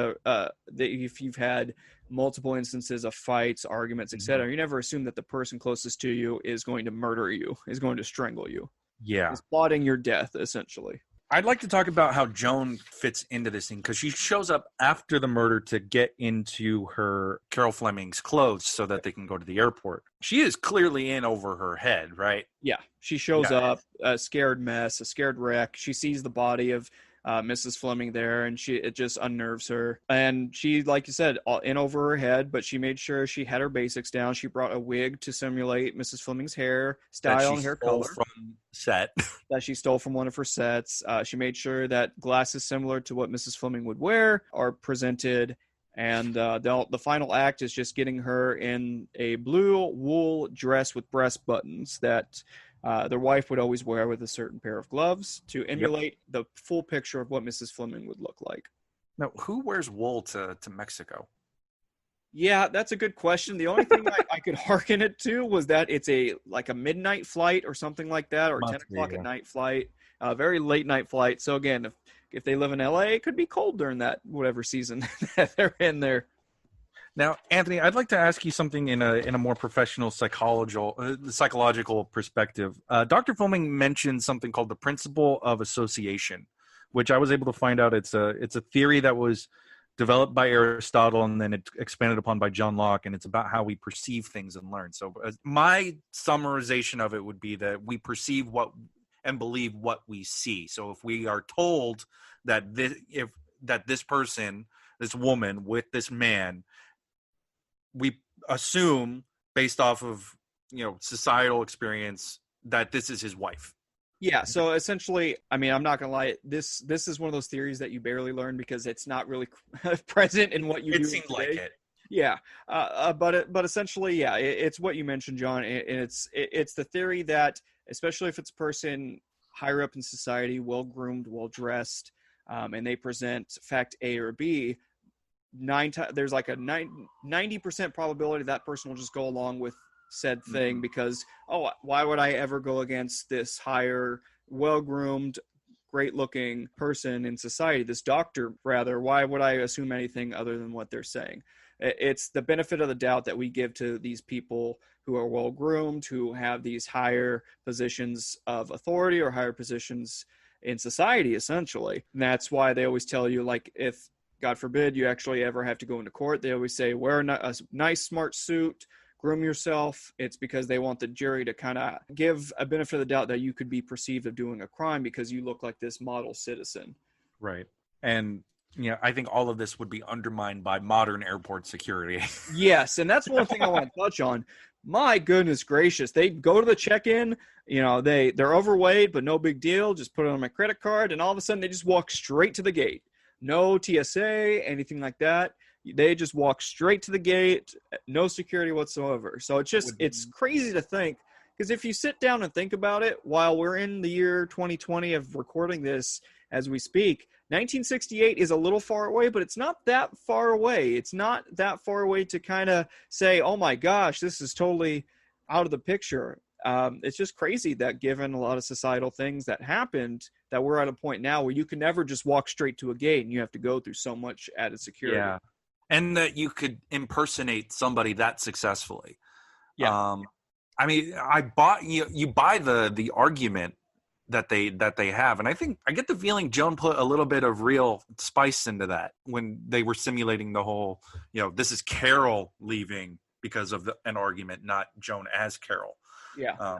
if you've had multiple instances of fights, arguments, etc., you never assume that the person closest to you is going to murder you, is going to strangle you. Yeah. Is plotting your death, essentially. I'd like to talk about how Joan fits into this thing, because she shows up after the murder to get into her Carroll Fleming's clothes so that they can go to the airport. She is clearly in over her head, right? Yeah. She shows up, a scared mess, a scared wreck. She sees the body of Mrs. Fleming there, and it just unnerves her. And she, like you said, in over her head, but she made sure she had her basics down. She brought a wig to simulate Mrs. Fleming's hair style and hair color from set that she stole from one of her sets. She made sure that glasses similar to what Mrs. Fleming would wear are presented. And the final act is just getting her in a blue wool dress with breast buttons that their wife would always wear with a certain pair of gloves to emulate the full picture of what Mrs. Fleming would look like. Now, who wears wool to Mexico? Yeah, that's a good question. The only thing I could hearken it to was that it's a midnight flight or something like that, or 10 o'clock at night flight, very late night flight. So again, if they live in LA, it could be cold during that whatever season that they're in there. Now, Anthony, I'd like to ask you something in a more professional psychological perspective. Dr. Fleming mentioned something called the principle of association, which I was able to find out it's a theory that was developed by Aristotle and then it expanded upon by John Locke, and it's about how we perceive things and learn. So my summarization of it would be that we perceive what and believe what we see. So if we are told that this person, this woman with this man, we assume based off of societal experience that this is his wife. Yeah, so essentially, I mean, I'm not gonna lie, this is one of those theories that you barely learn because it's not really present in what you do. It seemed like it. Yeah, but essentially, yeah, it's what you mentioned, John, and it's the theory that, especially if it's a person higher up in society, well groomed, well dressed, and they present fact A or B, there's like a 90% probability that person will just go along with said thing because, why would I ever go against this higher, well-groomed, great-looking person in society, this doctor, rather? Why would I assume anything other than what they're saying? It's the benefit of the doubt that we give to these people who are well-groomed, who have these higher positions of authority or higher positions in society, essentially. And that's why they always tell you, like, if, God forbid, you actually ever have to go into court, they always say, wear a nice, smart suit, groom yourself. It's because they want the jury to kind of give a benefit of the doubt that you could be perceived of doing a crime because you look like this model citizen. Right. And I think all of this would be undermined by modern airport security. Yes, and that's one thing I want to touch on. My goodness gracious, they go to the check-in, they're overweight, but no big deal. Just put it on my credit card, and all of a sudden they just walk straight to the gate. No TSA, anything like that. They just walk straight to the gate, no security whatsoever. So it's crazy to think, because if you sit down and think about it, while we're in the year 2020 of recording this as we speak, 1968 is a little far away, but it's not that far away. It's not that far away to kind of say, oh my gosh, this is totally out of the picture. It's just crazy that given a lot of societal things that happened, that we're at a point now where you can never just walk straight to a gate and you have to go through so much added security. Yeah. And that you could impersonate somebody that successfully. Yeah. I mean, you buy the argument that they have, and I get the feeling Joan put a little bit of real spice into that when they were simulating the whole, this is Carroll leaving because of an argument, not Joan as Carroll. Yeah.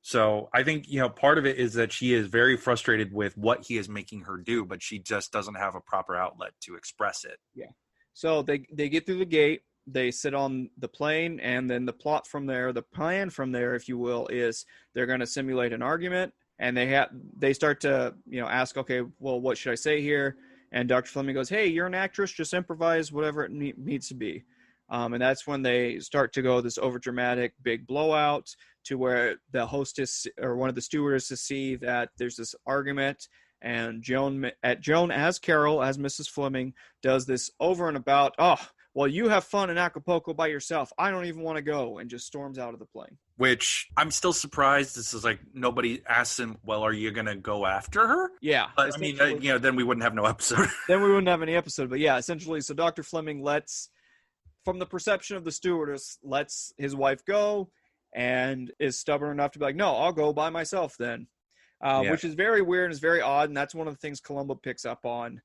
So I think, part of it is that she is very frustrated with what he is making her do, but she just doesn't have a proper outlet to express it. Yeah. So they get through the gate, they sit on the plane, and then the plan from there, if you will, is they're going to simulate an argument, and they start to, ask, okay, well, what should I say here? And Dr. Fleming goes, hey, you're an actress, just improvise whatever it needs to be. And that's when they start to go this overdramatic big blowout to where the hostess or one of the stewardesses see that there's this argument, and Joan as Carroll, as Mrs. Fleming, does this over and about, oh, well, you have fun in Acapulco by yourself. I don't even want to go, and just storms out of the plane. Which I'm still surprised. This is like nobody asks him, well, are you going to go after her? Yeah. But, I mean, then we wouldn't have no episode. Then we wouldn't have any episode. But yeah, essentially, so Dr. Fleming from the perception of the stewardess, lets his wife go and is stubborn enough to be like, no, I'll go by myself then. Which is very weird and is very odd, and that's one of the things Colombo picks up on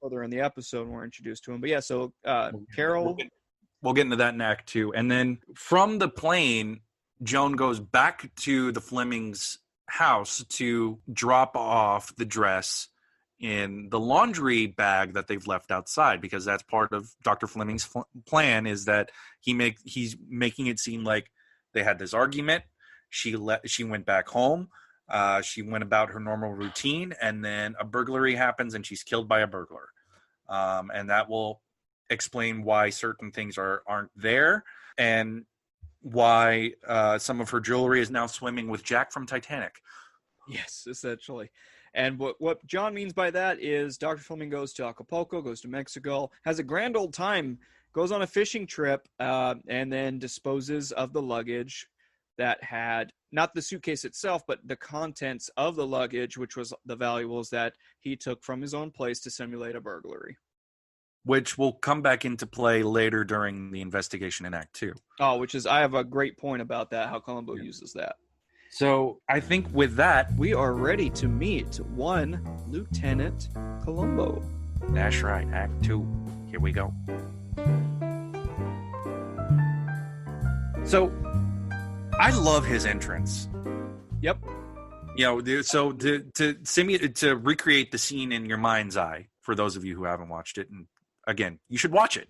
further in the episode when we're introduced to him. But yeah, so Carroll... We'll get into that in Act 2. And then from the plane, Joan goes back to the Flemings' house to drop off the dress in the laundry bag that they've left outside, because that's part of Dr. Fleming's plan, is that he's making it seem like they had this argument. She went back home. She went about her normal routine, and then a burglary happens and she's killed by a burglar. And that will explain why certain things aren't there, and why some of her jewelry is now swimming with Jack from Titanic. Yes, essentially. And what John means by that is Dr. Fleming goes to Acapulco, goes to Mexico, has a grand old time, goes on a fishing trip, and then disposes of the luggage that had not the suitcase itself, but the contents of the luggage, which was the valuables that he took from his own place to simulate a burglary. Which will come back into play later during the investigation in Act 2. Oh, I have a great point about that, how Colombo uses that. So I think with that, we are ready to meet one Lieutenant Colombo. That's right, Act 2. Here we go. So I love his entrance. Yep. So to recreate the scene in your mind's eye, for those of you who haven't watched it, and again, you should watch it.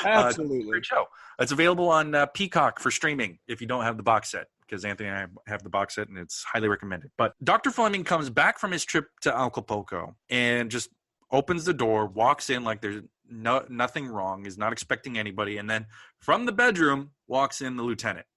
Absolutely. It's a great show. It's available on Peacock for streaming if you don't have the box set, because Anthony and I have the box set, and it's highly recommended. But Dr. Fleming comes back from his trip to Acapulco and just opens the door, walks in like there's nothing wrong, is not expecting anybody, and then from the bedroom walks in the lieutenant.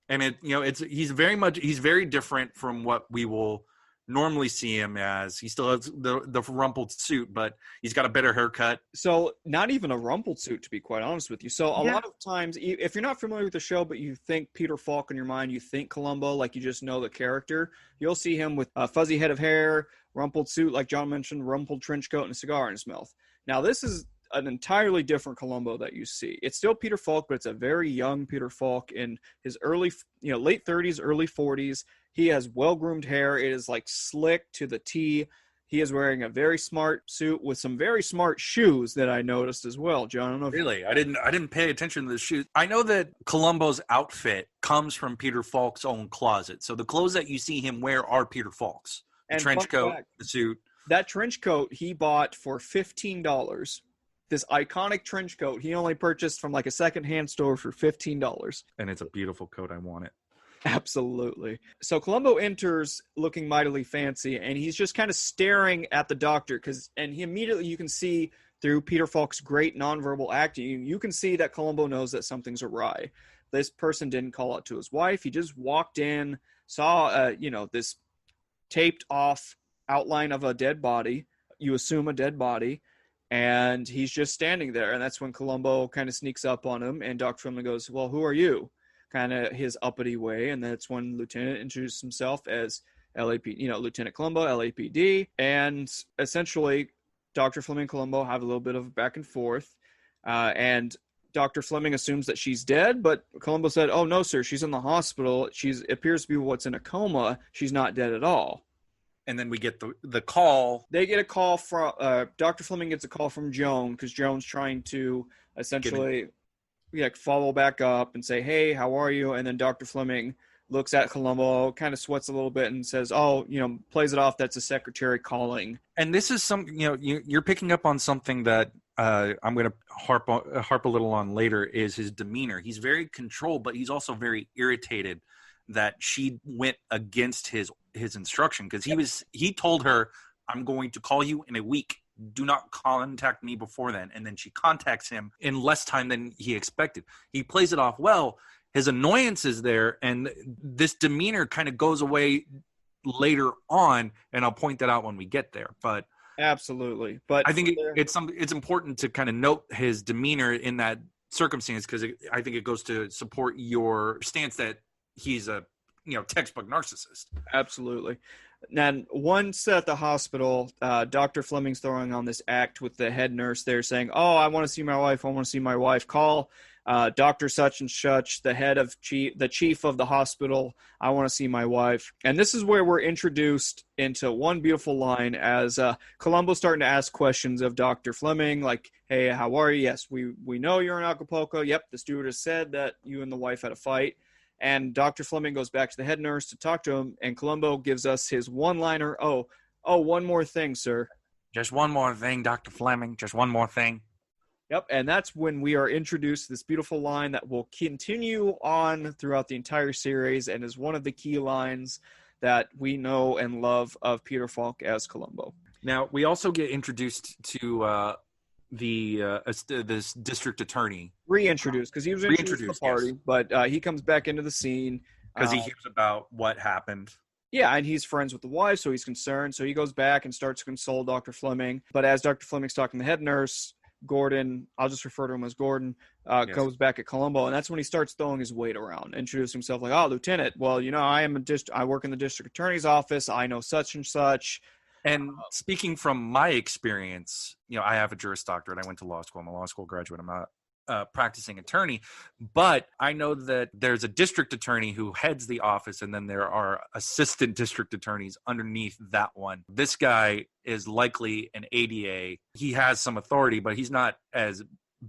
And he's very different from what we will normally see him as. He still has the rumpled suit, but he's got a better haircut. So not even a rumpled suit, to be quite honest with you. So a lot of times, if you're not familiar with the show, but you think Peter Falk in your mind, you think Columbo, like you just know the character, you'll see him with a fuzzy head of hair, rumpled suit, like John mentioned, rumpled trench coat, and a cigar in his mouth. Now, this is an entirely different Columbo that you see. It's still Peter Falk, but it's a very young Peter Falk in his late 30s, early 40s. He has well-groomed hair. It is like slick to the T. He is wearing a very smart suit with some very smart shoes that I noticed as well. John, I don't know if really, I didn't pay attention to the shoes. I know that Columbo's outfit comes from Peter Falk's own closet. So the clothes that you see him wear are Peter Falk's. The trench coat, the suit. That trench coat he bought for $15. This iconic trench coat he only purchased from like a secondhand store for $15. And it's a beautiful coat. I want it. Absolutely. So Columbo enters looking mightily fancy, and he's just kind of staring at the doctor and he immediately, you can see through Peter Falk's great nonverbal acting, you can see that Colombo knows that something's awry. This person didn't call out to his wife. He just walked in, saw, this taped off outline of a dead body. You assume a dead body. And he's just standing there. And that's when Colombo kind of sneaks up on him. And Dr. Fleming goes, well, who are you? Kind of his uppity way. And that's when Lieutenant introduced himself as Lieutenant Colombo, LAPD. And essentially, Dr. Fleming and Colombo have a little bit of back and forth. And Dr. Fleming assumes that she's dead, but Colombo said, oh, no, sir, she's in the hospital. She appears to be what's in a coma. She's not dead at all. And then we get the call. They get a call from Dr. Fleming gets a call from Joan because Joan's trying to essentially follow back up and say, hey, how are you? And then Dr. Fleming looks at Colombo, kind of sweats a little bit and says, oh, plays it off. That's a secretary calling. And this is you're picking up on something that I'm going to harp a little on later is his demeanor. He's very controlled, but he's also very irritated that she went against his instruction because he told her, I'm going to call you in a week. Do not contact me before then. And then she contacts him in less time than he expected. He plays it off well. His annoyance is there, and this demeanor kind of goes away later on, and I'll point that out when we get there. But absolutely. But I think it's important to kind of note his demeanor in that circumstance because I think it goes to support your stance that he's a textbook narcissist. Absolutely. And once at the hospital, Dr. Fleming's throwing on this act with the head nurse there saying, oh, I want to see my wife. I want to see my wife. Call Dr. Such and Such, the head of the chief of the hospital. I want to see my wife. And this is where we're introduced into one beautiful line as Colombo's starting to ask questions of Dr. Fleming, like, hey, how are you? Yes, we know you're in Acapulco. Yep, the stewardess said that you and the wife had a fight. And Dr. Fleming goes back to the head nurse to talk to him, and Colombo gives us his one-liner, oh, one more thing, sir. Just one more thing, Dr. Fleming, just one more thing. Yep, and that's when we are introduced to this beautiful line that will continue on throughout the entire series and is one of the key lines that we know and love of Peter Falk as Colombo. Now, we also get introduced to this district attorney. Reintroduced, because he was introduced to the party, yes. But he comes back into the scene. Because he hears about what happened. Yeah, and he's friends with the wife, so he's concerned. So he goes back and starts to console Dr. Fleming. But as Dr. Fleming's talking to the head nurse, Gordon, I'll just refer to him as Gordon, goes back at Colombo, and that's when he starts throwing his weight around, introducing himself like, oh, Lieutenant, well, I work in the district attorney's office. I know such and such. And speaking from my experience, I have a Juris Doctorate. I went to law school. I'm a law school graduate. I'm not a practicing attorney, but I know that there's a district attorney who heads the office, and then there are assistant district attorneys underneath that one. This guy is likely an ADA. He has some authority, but he's not as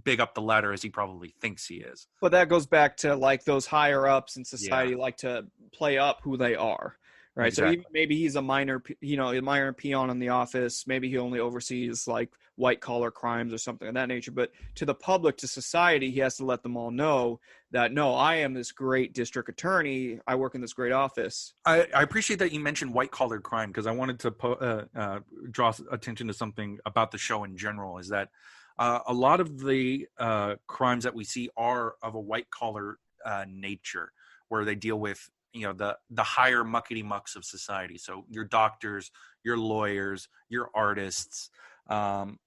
big up the ladder as he probably thinks he is. But that goes back to like those higher ups in society like to play up who they are. Right. Exactly. So maybe he's a minor peon in the office. Maybe he only oversees like white collar crimes or something of that nature. But to the public, to society, he has to let them all know that, no, I am this great district attorney. I work in this great office. I appreciate that you mentioned white collar crime because I wanted to draw attention to something about the show in general is that a lot of the crimes that we see are of a white collar nature where they deal with the higher muckety mucks of society. So your doctors, your lawyers, your artists. And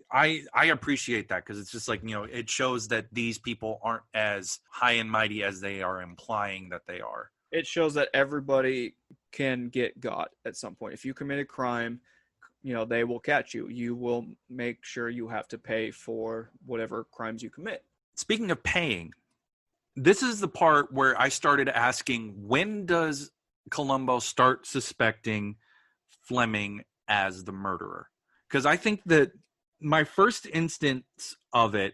I appreciate that because it's just like, it shows that these people aren't as high and mighty as they are implying that they are. It shows that everybody can get got at some point. If you commit a crime, they will catch you. You will make sure you have to pay for whatever crimes you commit. Speaking of paying, this is the part where I started asking, when does Colombo start suspecting Fleming as the murderer? Because I think that my first instance of it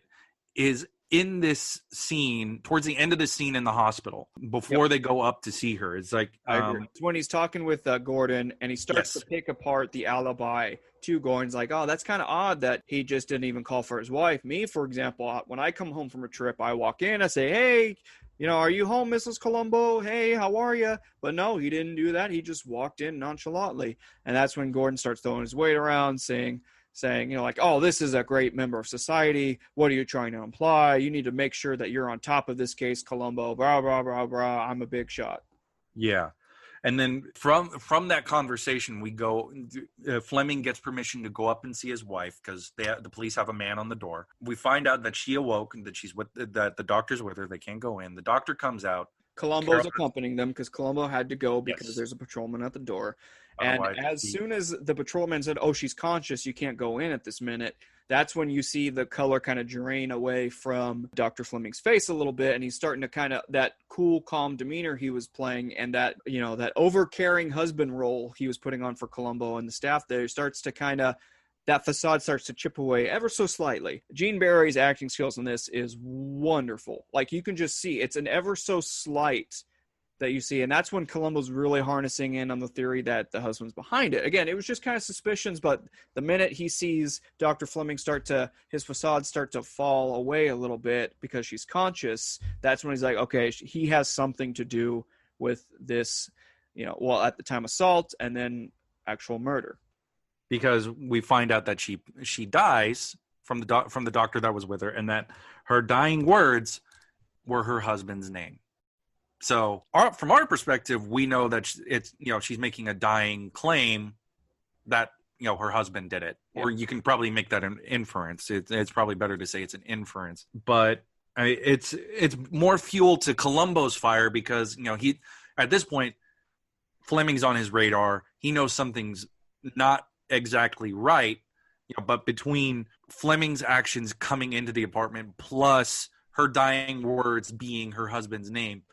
is in this scene, towards the end of the scene in the hospital, before they go up to see her. It's like it's when he's talking with Gordon, and he starts to pick apart the alibi to Gordon's like, oh, that's kind of odd that he just didn't even call for his wife. Me, for example, when I come home from a trip, I walk in, I say, hey, are you home, Mrs. Colombo? Hey, how are you? But no, he didn't do that. He just walked in nonchalantly. And that's when Gordon starts throwing his weight around, saying, saying, like, oh, this is a great member of society. What are you trying to imply? You need to make sure that you're on top of this case, Colombo, blah, blah, blah, blah. I'm a big shot. Yeah. And then from that conversation, we go, Fleming gets permission to go up and see his wife because the police have a man on the door. We find out that she awoke and that the doctor's with her. They can't go in. The doctor comes out. Colombo's accompanying them because Colombo had to go because there's a patrolman at the door. Otherwise, and as soon as the patrolman said, oh, she's conscious, you can't go in at this minute, that's when you see the color kind of drain away from Dr. Fleming's face a little bit, and he's starting to kind of, that cool, calm demeanor he was playing and that, that over-caring husband role he was putting on for Colombo and the staff there starts to kind of, that facade starts to chip away ever so slightly. Gene Barry's acting skills in this is wonderful. Like, you can just see, it's an ever so slight that you see, and that's when Columbo's really harnessing in on the theory that the husband's behind it. Again, it was just kind of suspicions, but the minute he sees Dr. Fleming his facade start to fall away a little bit because she's conscious, that's when he's like, okay, he has something to do with this, at the time assault and then actual murder. Because we find out that she dies from the doctor that was with her, and that her dying words were her husband's name. So from our perspective, we know that she's making a dying claim that her husband did it, or you can probably make that an inference. It's probably better to say it's an inference, but it's more fuel to Columbo's fire because he at this point Fleming's on his radar. He knows something's not exactly right, but between Fleming's actions coming into the apartment plus her dying words being her husband's name,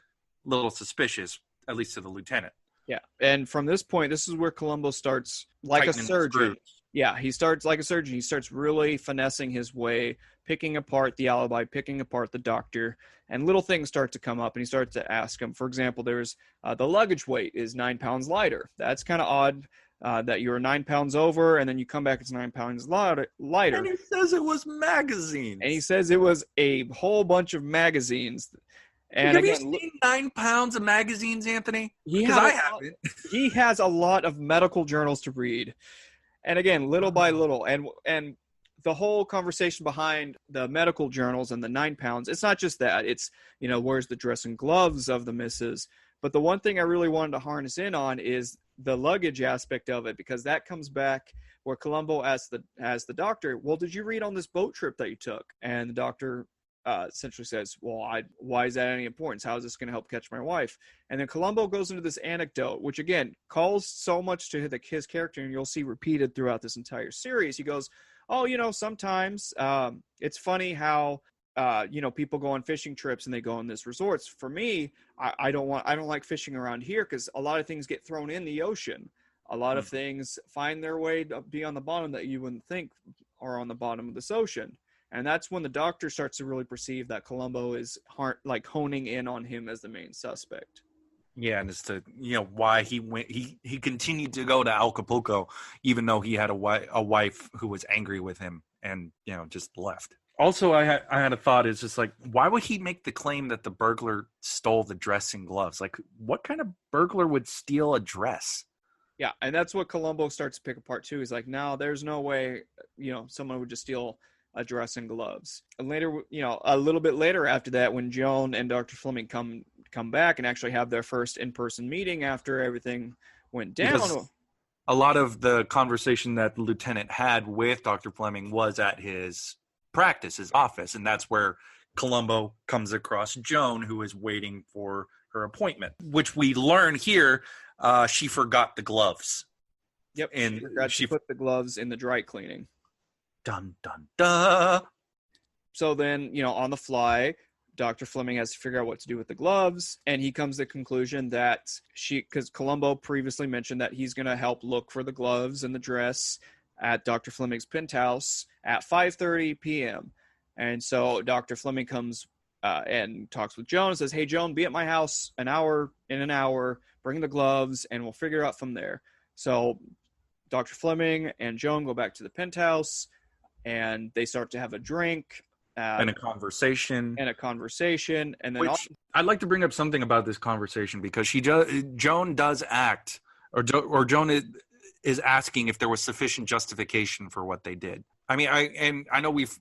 little suspicious, at least to the lieutenant. Yeah, and from this point, this is where Columbo starts like a surgeon. Yeah, he starts like a surgeon. He starts really finessing his way, picking apart the alibi, picking apart the doctor, and little things start to come up, and he starts to ask him. For example, there's the luggage weight is 9 pounds lighter. That's kind of odd. That you're 9 pounds over, and then you come back, it's 9 pounds lighter. And he says it was magazines. And he says it was a whole bunch of magazines. And have you seen 9 pounds of magazines, Anthony? Because I haven't. He has a lot of medical journals to read. And again, little by little. And the whole conversation behind the medical journals and the 9 pounds, it's not just that. It's, where's the dress and gloves of the missus? But the one thing I really wanted to harness in on is the luggage aspect of it, because that comes back where Columbo asks the doctor, well, did you read on this boat trip that you took? And the doctor essentially says, well, why is that any importance? How is this going to help catch my wife? And then Columbo goes into this anecdote, which again calls so much to his character, and you'll see repeated throughout this entire series. He goes, oh, sometimes it's funny how people go on fishing trips and they go on this resorts. For me, I don't like fishing around here because a lot of things get thrown in the ocean. A lot of things find their way to be on the bottom that you wouldn't think are on the bottom of this ocean. And that's when the doctor starts to really perceive that Columbo is honing in on him as the main suspect. Yeah, and as to why he continued to go to Acapulco even though he had a wife who was angry with him and just left. Also, I had a thought. It's just like, why would he make the claim that the burglar stole the dress and gloves? Like, what kind of burglar would steal a dress? Yeah, and that's what Columbo starts to pick apart too. He's like, no, there's no way someone would just steal a dress and gloves. And later, a little bit later after that, when Joan and Dr. Fleming come back and actually have their first in-person meeting after everything went down. Because a lot of the conversation that the lieutenant had with Dr. Fleming was at his practice, his office, and that's where Columbo comes across Joan, who is waiting for her appointment, which we learn here she forgot the gloves. Yep, and she put the gloves in the dry cleaning. Dun, dun, dun. So then, on the fly, Dr. Fleming has to figure out what to do with the gloves, and he comes to the conclusion that because Columbo previously mentioned that he's going to help look for the gloves and the dress at Dr. Fleming's penthouse at 5:30 p.m. And so Dr. Fleming comes and talks with Joan and says, hey, Joan, be at my house in an hour, bring the gloves, and we'll figure out from there. So Dr. Fleming and Joan go back to the penthouse, and they start to have a drink. And a conversation. And then I'd like to bring up something about this conversation because Joan does act, or Joan is asking if there was sufficient justification for what they did. I mean, I know we've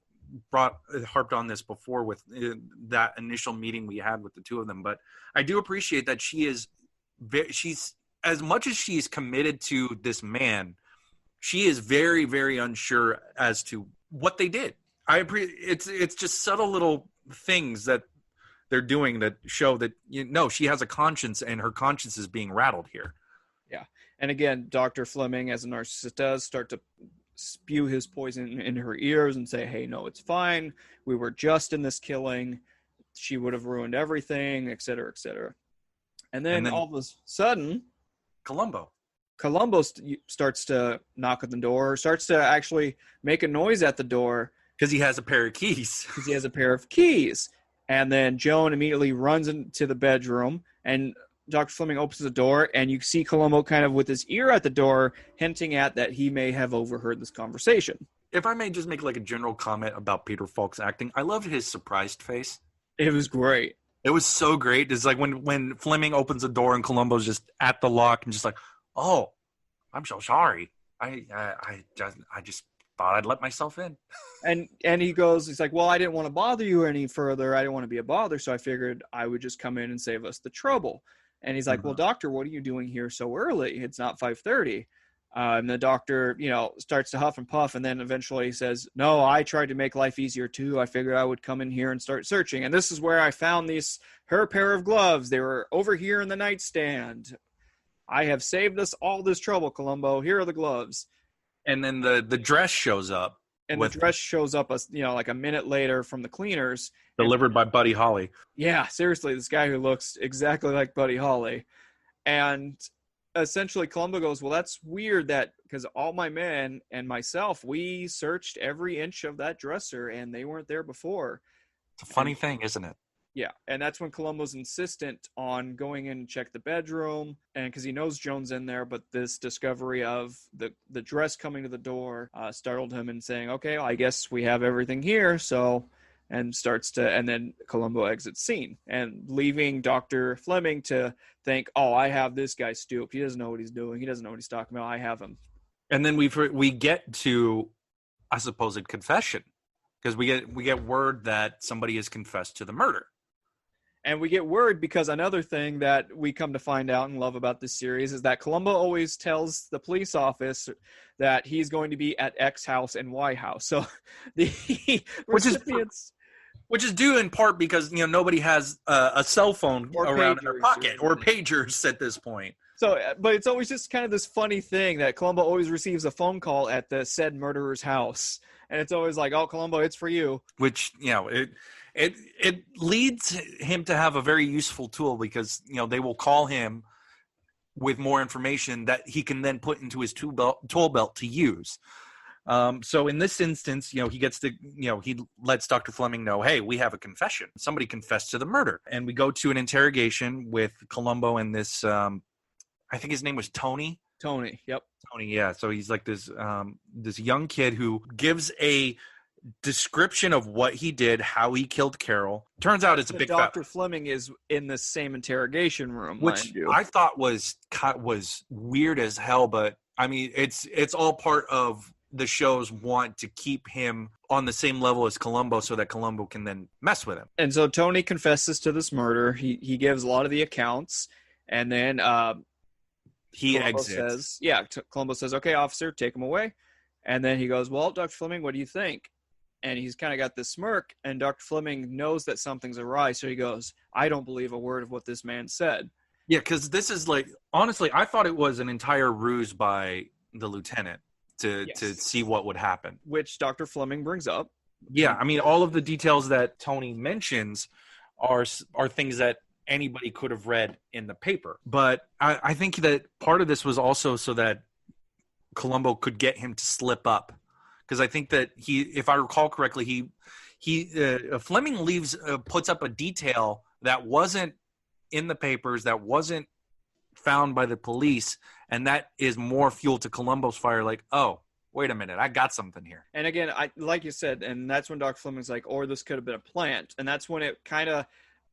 harped on this before with that initial meeting we had with the two of them, but I do appreciate that she's as much as she's committed to this man, she is very, very unsure as to what they did. It's just subtle little things that they're doing that show that, she has a conscience, and her conscience is being rattled here. Yeah. And again, Dr. Fleming, as a narcissist, does start to spew his poison in her ears and say, hey, no, it's fine. We were just in this killing. She would have ruined everything, et cetera, et cetera. And then all of a sudden, Colombo starts to knock at the door, starts to actually make a noise at the door. Because he has a pair of keys. Because he has a pair of keys. And then Joan immediately runs into the bedroom, and Dr. Fleming opens the door, and you see Colombo kind of with his ear at the door, hinting at that he may have overheard this conversation. If I may just make like a general comment about Peter Falk's acting, I loved his surprised face. It was great. It was so great. It's like when Fleming opens the door and Colombo's just at the lock and just like, oh, I'm so sorry. I just thought I'd let myself in. And he's like, well, I didn't want to bother you any further. I didn't want to be a bother, so I figured I would just come in and save us the trouble. And he's like, well, doctor, what are you doing here so early? It's not 5:30. And the doctor, starts to huff and puff, and then eventually says, no, I tried to make life easier too. I figured I would come in here and start searching. And this is where I found her pair of gloves. They were over here in the nightstand. I have saved us all this trouble, Colombo. Here are the gloves. And then the dress shows up. And the dress shows up, like a minute later from the cleaners. Delivered by Buddy Holly. Yeah, seriously, this guy who looks exactly like Buddy Holly. And essentially Colombo goes, well, that's weird because all my men and myself, we searched every inch of that dresser and they weren't there before. It's a funny thing, isn't it? Yeah, and that's when Colombo's insistent on going in and check the bedroom, and because he knows Joan's in there, but this discovery of the dress coming to the door startled him and saying, okay, well, I guess we have everything here, and then Colombo exits scene, and leaving Dr. Fleming to think, oh, I have this guy stooped. He doesn't know what he's doing. He doesn't know what he's talking about. I have him. And then we get to a supposed confession, because we get word that somebody has confessed to the murder. And we get word because another thing that we come to find out and love about this series is that Colombo always tells the police office that he's going to be at X house and Y house. So the recipients... Which is due in part because, nobody has a cell phone around in their pocket or pagers at this point. So, but it's always just kind of this funny thing that Colombo always receives a phone call at the said murderer's house. And it's always like, oh, Colombo, it's for you. Which, it leads him to have a very useful tool because, they will call him with more information that he can then put into his tool belt to use. So in this instance, he gets he lets Dr. Fleming know, hey, we have a confession. Somebody confessed to the murder. And we go to an interrogation with Colombo and this, I think his name was Tony. Tony, yep. Tony, yeah. So he's like this young kid who gives a description of what he did, how he killed Carroll. Turns out it's a big Dr. Fleming is in the same interrogation room, which I thought was weird as hell, but I mean it's all part of the shows want to keep him on the same level as Colombo so that Colombo can then mess with him. And so Tony confesses to this murder. He gives a lot of the accounts, and then he Colombo exits. Colombo says, okay, officer, take him away. And then he goes, well, Dr. Fleming, what do you think? And he's kind of got this smirk, and Dr. Fleming knows that something's awry, so he goes, I don't believe a word of what this man said. Yeah, because this is like, honestly, I thought it was an entire ruse by the lieutenant to see what would happen. Which Dr. Fleming brings up. Yeah, I mean, all of the details that Tony mentions are things that anybody could have read in the paper. But I think that part of this was also so that Colombo could get him to slip up. Because I think that if I recall correctly, Fleming puts up a detail that wasn't in the papers, that wasn't found by the police, and that is more fuel to Colombo's fire. Like, oh, wait a minute, I got something here. And again, like you said, and that's when Dr. Fleming's like, or this could have been a plant, and that's when it kind of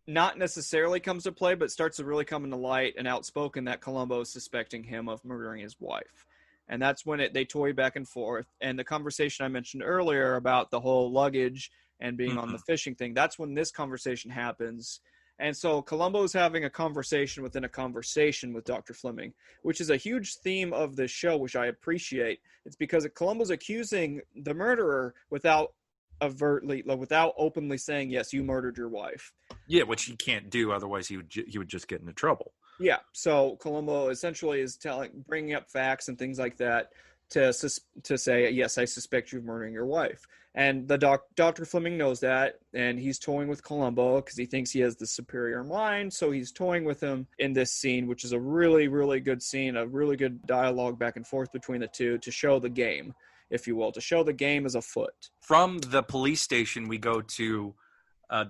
not necessarily comes to play, but starts to really come into light and outspoken that Colombo is suspecting him of murdering his wife. And that's when they toy back and forth. And the conversation I mentioned earlier about the whole luggage and being on the fishing thing, that's when this conversation happens. And so Columbo is having a conversation within a conversation with Dr. Fleming, which is a huge theme of this show, which I appreciate. It's because Columbo's accusing the murderer without openly saying, yes, you murdered your wife. Yeah, which he can't do. Otherwise, he would just get into trouble. Yeah. So Columbo essentially is bringing up facts and things like that to say, yes, I suspect you're murdering your wife. And the Dr. Fleming knows that, and he's toying with Columbo because he thinks he has the superior mind. So he's toying with him in this scene, which is a really, really good scene, a really good dialogue back and forth between the two to show the game, if you will, to show the game is afoot. From the police station, we go to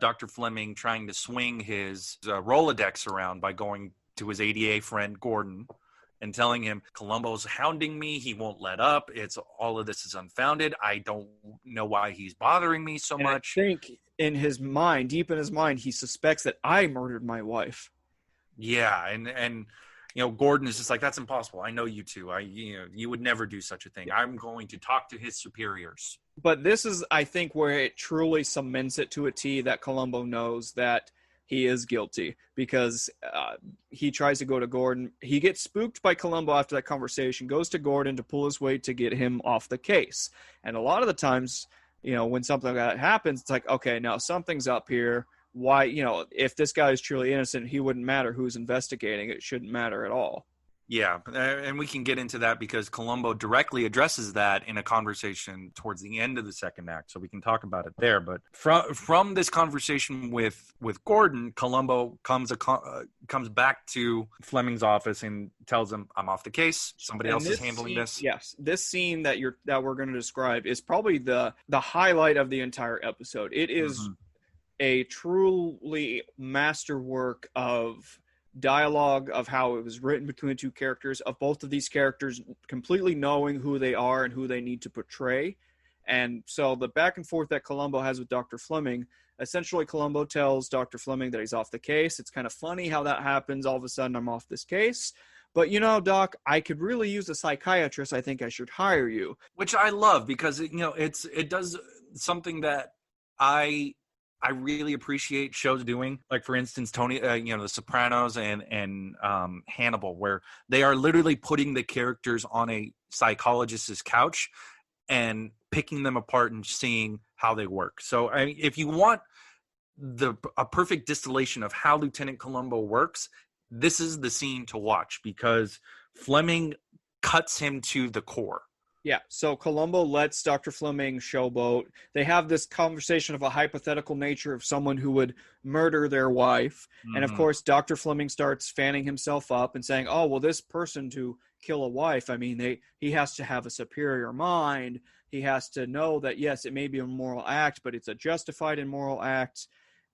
Dr. Fleming trying to swing his Rolodex around by going to his ADA friend, Gordon, and telling him, Columbo's hounding me. He won't let up. All of this is unfounded. I don't know why he's bothering me so much. I think in his mind, deep in his mind, he suspects that I murdered my wife. Yeah. And Gordon is just like, that's impossible. I know you two. You would never do such a thing. I'm going to talk to his superiors. But this is, I think, where it truly cements it to a T that Columbo knows that he is guilty, because he tries to go to Gordon. He gets spooked by Columbo after that conversation, goes to Gordon to pull his weight to get him off the case. And a lot of the times, when something like that happens, it's like, okay, now something's up here. Why, if this guy is truly innocent, he wouldn't matter who's investigating. It shouldn't matter at all. Yeah, and we can get into that because Columbo directly addresses that in a conversation towards the end of the second act, so we can talk about it there. But from this conversation with Gordon, Columbo comes back to Fleming's office and tells him, "I'm off the case. Somebody else is handling this." Yes, this scene that we're going to describe is probably the highlight of the entire episode. It is a truly masterwork of dialogue, of how it was written between the two characters, of both of these characters completely knowing who they are and who they need to portray. And so the back and forth that Columbo has with Dr. Fleming, essentially Columbo tells Dr. Fleming that he's off the case. It's kind of funny how that happens. All of a sudden I'm off this case. But Doc, I could really use a psychiatrist. I think I should hire you. Which I love because it does something that I really appreciate shows doing, like for instance, Tony, The Sopranos and Hannibal, where they are literally putting the characters on a psychologist's couch and picking them apart and seeing how they work. So, if you want a perfect distillation of how Lieutenant Columbo works, this is the scene to watch because Fleming cuts him to the core. Yeah, so Columbo lets Dr. Fleming showboat. They have this conversation of a hypothetical nature of someone who would murder their wife. And of course, Dr. Fleming starts fanning himself up and saying, oh, well, this person to kill a wife, he has to have a superior mind. He has to know that, yes, it may be a moral act, but it's a justified immoral act.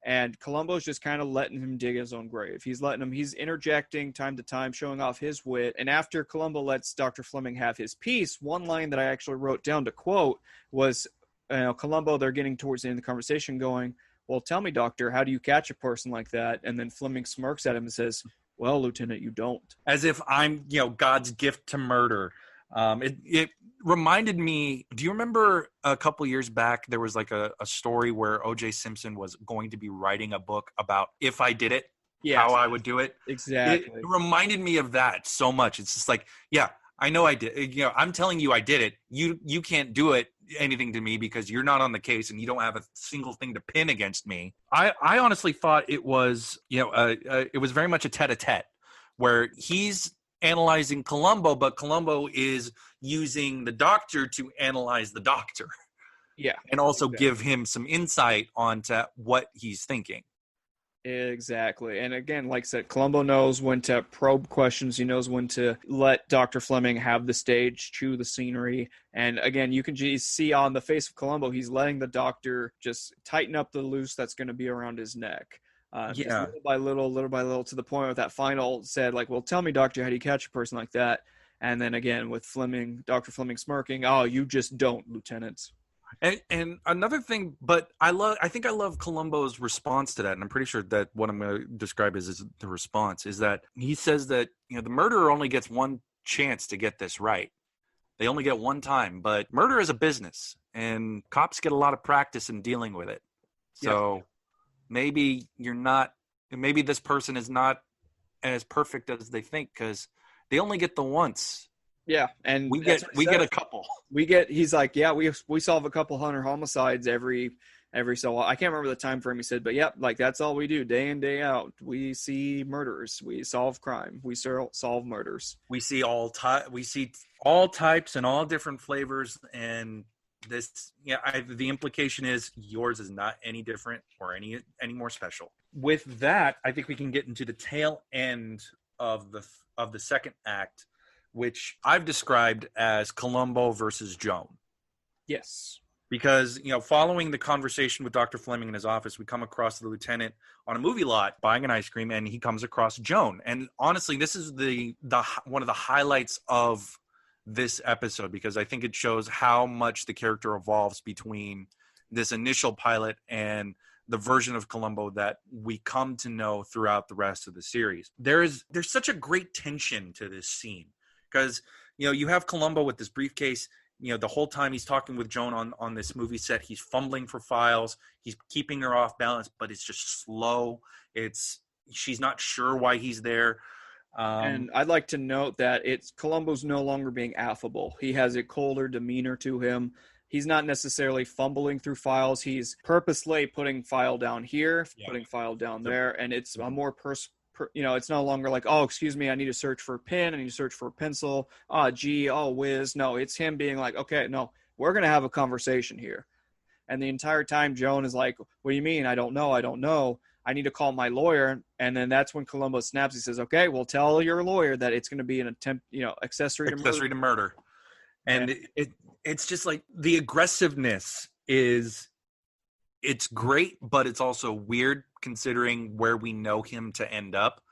And Columbo's just kind of letting him dig his own grave. He's interjecting time to time, showing off his wit. And after Columbo lets Dr. Fleming have his piece, one line that I actually wrote down to quote was, Columbo, they're getting towards the end of the conversation going, well, tell me, doctor, how do you catch a person like that? And then Fleming smirks at him and says, well, Lieutenant, you don't. As if I'm, God's gift to murder. It reminded me, do you remember a couple years back there was like a story where O.J. Simpson was going to be writing a book about if I did it, how I would do it? Exactly. It reminded me of that so much. It's just like, yeah, I know I did. I'm telling you I did it. You can't do anything to me because you're not on the case and you don't have a single thing to pin against me. I honestly thought it was, it was very much a tete-a-tete where he's analyzing Columbo, but Columbo is using the doctor to analyze the doctor. Yeah. And also give him some insight onto what he's thinking. Exactly. And again, like I said, Columbo knows when to probe questions. He knows when to let Dr. Fleming have the stage, chew the scenery. And again, you can just see on the face of Columbo, he's letting the doctor just tighten up the noose that's going to be around his neck. Little by little, to the point where that final said, like, well, tell me, doctor, how do you catch a person like that? And then again, with Dr. Fleming smirking, oh, you just don't, Lieutenant. And another thing, but I think I love Columbo's response to that, and I'm pretty sure that what I'm going to describe is the response, is that he says that, the murderer only gets one chance to get this right. They only get one time, but murder is a business, and cops get a lot of practice in dealing with it. So maybe maybe this person is not as perfect as they think, because they only get the once. Yeah, and we get a couple. He's like, yeah, we solve a couple hundred homicides every so I can't remember the time frame he said, but yep, like that's all we do day in day out. We see murders, we solve crime, we solve murders. We see all types and all different flavors, and this the implication is yours is not any different or any more special. With that, I think we can get into the tail end of the second act, which I've described as Colombo versus Joan. Yes. Because, following the conversation with Dr. Fleming in his office, we come across the lieutenant on a movie lot buying an ice cream, and he comes across Joan. And honestly, this is the one of the highlights of this episode, because I think it shows how much the character evolves between this initial pilot and the version of Colombo that we come to know throughout the rest of the series. There's such a great tension to this scene, because, you have Colombo with this briefcase. The whole time he's talking with Joan on this movie set, he's fumbling for files. He's keeping her off balance, but it's just slow. She's not sure why he's there. And I'd like to note that Colombo's no longer being affable. He has a colder demeanor to him. He's not necessarily fumbling through files. He's purposely putting file down here, putting file down there, and it's a more it's no longer like, oh, excuse me, I need to search for a pen, I need to search for a pencil, whiz. No, it's him being like, okay, no, we're going to have a conversation here. And the entire time Joan is like, what do you mean? I don't know. I need to call my lawyer. And then that's when Colombo snaps. He says, okay, well, tell your lawyer that it's going to be an attempt, accessory to murder. And it's just like the aggressiveness it's great, but it's also weird considering where we know him to end up